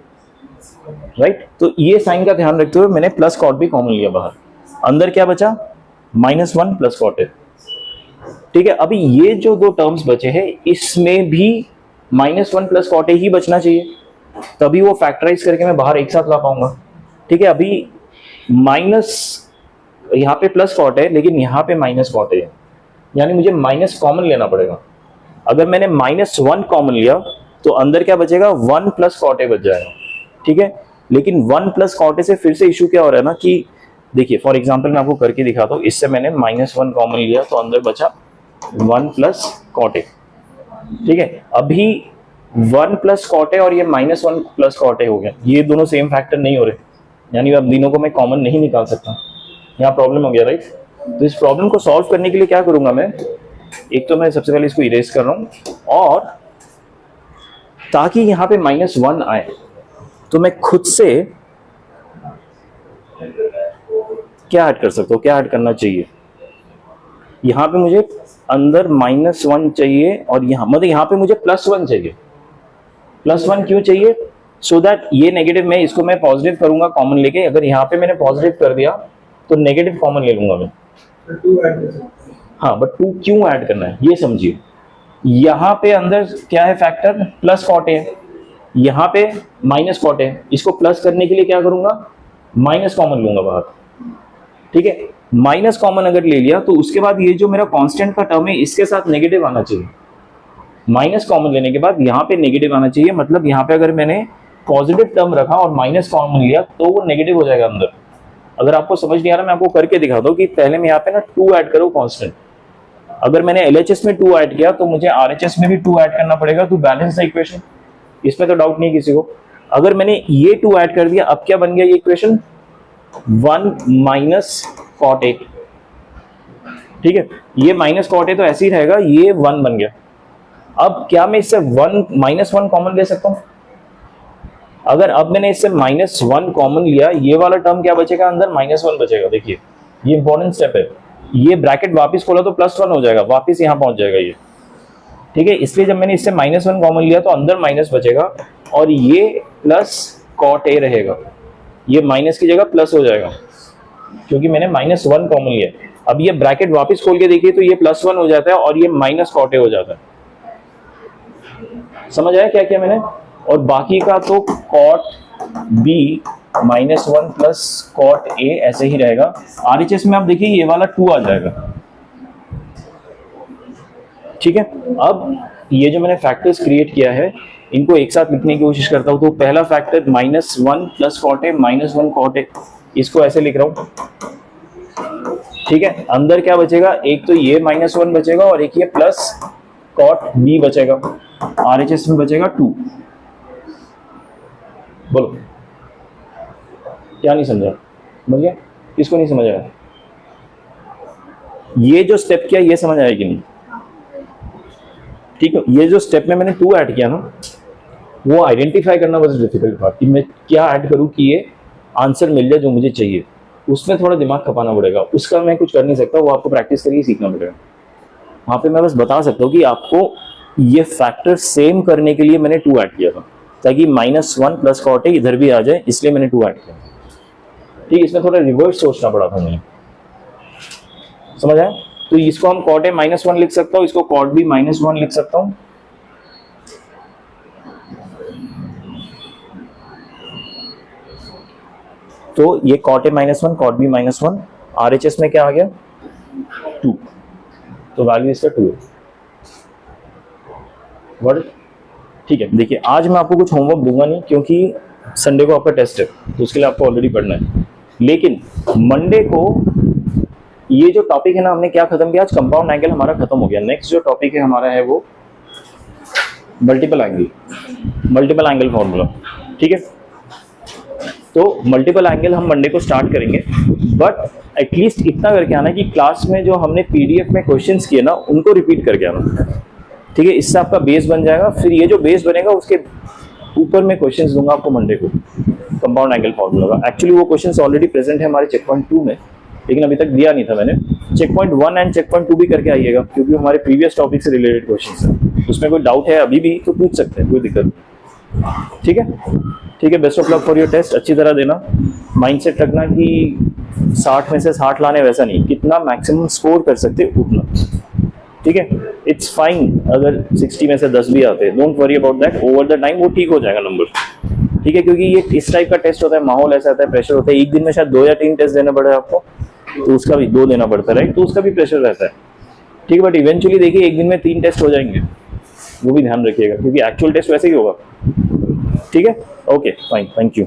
राइट? तो ये साइन का ध्यान रखते हुए मैंने प्लस cot B कॉमन लिया बाहर, अंदर क्या बचा? -1 प्लस cot A। ठीक है, अभी ये जो दो टर्म्स बचे हैं, इसमें भी -1 प्लस cot A ही बचना चाहिए, तभी वो फैक्टराइज करके मैं बाहर एक साथ ला पाऊंगा। ठीक है, अभी माइनस, यहाँ पे प्लस cot है लेकिन यहाँ पे माइनस cot है, यानी मुझे माइनस कॉमन लेना पड़ेगा। अगर मैंने -1 कॉमन लिया तो अंदर क्या बचेगा? 1 प्लस cot A बच जाएगा। ठीक है, लेकिन 1 प्लस cot A से फिर से इशू क्या हो रहा है ना, कि देखिए फॉर एग्जांपल मैं आपको करके दिखाता हूँ। इससे मैंने -1 कॉमन लिया तो अंदर बचा 1 प्लस cot A। ठीक है, अभी 1 प्लस cot A और ये -1 प्लस cot A हो गया, ये दोनों सेम फैक्टर नहीं हो रहे, यानी अब तीनों को मैं कॉमन नहीं निकाल सकता। यहाँ प्रॉब्लम हो गया, राइट? तो इस प्रॉब्लम को सॉल्व करने के लिए क्या करूंगा मैं, एक तो मैं सबसे पहले इसको इरेज कर रहा हूँ, और ताकि यहाँ पे -1 आए तो मैं खुद से क्या ऐड कर सकता हूँ, क्या ऐड करना चाहिए? यहाँ पे मुझे अंदर -1 चाहिए और यहाँ मतलब यहाँ पे मुझे +1 चाहिए। +1 क्यों चाहिए? सो दैट ये नेगेटिव, मैं इसको मैं पॉजिटिव करूंगा कॉमन लेके। अगर यहाँ पे मैंने पॉजिटिव कर दिया तो नेगेटिव कॉमन ले लूंगा मैं। हाँ, बट 2 क्यों ऐड करना है ये समझिए। यहाँ पे अंदर क्या है फैक्टर? प्लस cot A, यहाँ पे माइनस cot A। इसको प्लस करने के लिए क्या करूंगा? माइनस कॉमन लूंगा बाहर। ठीक है, माइनस कॉमन अगर ले लिया तो उसके बाद ये जो मेरा कांस्टेंट का टर्म है इसके साथ नेगेटिव आना चाहिए। माइनस कॉमन लेने के बाद यहाँ पे नेगेटिव आना चाहिए, मतलब यहाँ पे अगर मैंने पॉजिटिव टर्म रखा और माइनस कॉमन लिया तो वो नेगेटिव हो जाएगा अंदर। अगर आपको समझ नहीं आ रहा मैं आपको करके दिखाता हूँ कि पहले मैं यहाँ पे ना 2 ऐड करूँ कांस्टेंट। अगर मैंने LHS में 2 ऐड किया तो मुझे RHS में भी 2 ऐड करना पड़ेगा टू बैलेंस द इक्वेशन, इसमें तो डाउट नहीं किसी को। अगर मैंने ये 2 ऐड कर दिया, अब क्या बन गया ये इक्वेशन? 1 minus cot A। ठीक है, ये माइनस cot A तो ऐसे ही रहेगा, ये 1 बन गया। अब क्या मैं इससे -1 कॉमन ले सकता हूं? अगर अब मैंने इससे -1 कॉमन लिया, ये वाला टर्म क्या बचेगा? अंदर -1 बचेगा। देखिए ये इंपॉर्टेंट स्टेप है, ये ब्रैकेट वापस खोला तो +1 हो जाएगा, वापस यहाँ पहुंच जाएगा ये। ठीक है, इसलिए जब मैंने इससे -1 कॉमन लिया तो अंदर माइनस बचेगा और ये प्लस cot A रहेगा, ये माइनस की जगह प्लस हो जाएगा क्योंकि मैंने -1 कॉमन लिया। अब ये ब्रैकेट वापस खोल के देखिए तो ये +1 हो जाता है और ये -cot A हो जाता है। समझ आया क्या किया मैंने? और बाकी का तो cot B -1 plus cot A ऐसे ही रहेगा। RHS में आप देखिए ये वाला 2 आ जाएगा। ठीक है, अब ये जो मैंने फैक्टर्स क्रिएट किया है इनको एक साथ लिखने की कोशिश करता हूं। तो पहला factor -1 plus cot A -1 cot A, इसको ऐसे लिख रहा हूं। ठीक है, अंदर क्या बचेगा? एक तो ये -1 बचेगा और एक ये प्लस cot B बचेगा। RHS में बचेगा 2। बोलो क्या नहीं समझा? समझ गया? किसको नहीं समझ आया? ये जो स्टेप किया ये समझ आया कि नहीं? ठीक है, ये जो स्टेप में मैंने 2 ऐड किया ना, वो आइडेंटिफाई करना बस डिफिकल्ट पार्ट कि मैं क्या ऐड करूं कि ये आंसर मिल जाए जो मुझे चाहिए। उसमें थोड़ा दिमाग खपाना पड़ेगा, उसका मैं कुछ कर नहीं सकता, वो आपको प्रैक्टिस करके सीखना पड़ेगा। वहाँ पे मैं बस बता सकता हूँ कि आपको ये फैक्टर सेम करने के लिए मैंने 2 ऐड किया था, ताकि -1 प्लस cot A इधर भी आ जाए, इसलिए मैंने 2 ऐड किया। ठीक, इसमें थोड़ा रिवर्स सोचना पड़ा था मुझे, समझ आया? तो इसको हम cot A -1 लिख सकता हूँ, इसको cot B -1 लिख सकता हूँ। तो ये cot A -1 cot B -1, RHS में क्या आ गया 2, तो वैल्यू इसका 2 है। वर्ड ठीक है। देखिए आज मैं आपको कुछ होमवर्क दूंगा नहीं, क्योंकि संडे को आपका टेस्ट है, तो उसके लिए आपको ऑलरेडी पढ़ना है। लेकिन मंडे को ये जो टॉपिक है ना, हमने क्या खत्म किया आज? कंपाउंड एंगल हमारा खत्म हो गया। नेक्स्ट जो टॉपिक है हमारा है वो मल्टीपल एंगल फॉर्मूला। ठीक है, तो मल्टीपल एंगल हम मंडे को स्टार्ट करेंगे, बट एटलीस्ट इतना करके आना कि क्लास में जो हमने पीडीएफ में क्वेश्चंस किए ना, उनको रिपीट करके आना। ठीक है, इससे आपका बेस बन जाएगा। फिर ये जो बेस बनेगा उसके ऊपर में क्वेश्चंस दूंगा आपको मंडे को कंपाउंड एंगल फॉर्मूला का। एक्चुअली वो क्वेश्चंस ऑलरेडी प्रेजेंट है हमारे चेक पॉइंट 2 में, लेकिन अभी तक दिया नहीं था मैंने। Check point 1 and check point 2 भी करके आइएगा, क्योंकि हमारे प्रीवियस टॉपिक से रिलेटेड क्वेश्चंस है। उसमें कोई डाउट है अभी भी तो पूछ सकते हैं, कोई दिक्कत नहीं। ठीक है, ठीक है। Best of luck for your test. अच्छी तरह देना, माइंडसेट रखना कि 60 में से 60 लाने, वैसा नहीं, कितना मैक्सिमम स्कोर कर सकते उतना। ठीक है, इट्स फाइन अगर 60 में से 10 भी आते, don't worry about that. Over the time वो ठीक हो जाएगा नंबर। ठीक है, क्योंकि ये इस टाइप का टेस्ट होता है, माहौल ऐसा आता है, प्रेशर होता है। एक दिन में शायद 2 या 3 टेस्ट देना पड़े आपको, तो उसका भी 2 देना पड़ता है, राइट? तो उसका भी प्रेशर रहता है। ठीक है, बट इवेंचुअली देखिए एक दिन में 3 टेस्ट हो जाएंगे, वो भी ध्यान रखिएगा, क्योंकि एक्चुअल टेस्ट वैसे ही होगा। ठीक है, ओके फाइन, थैंक यू।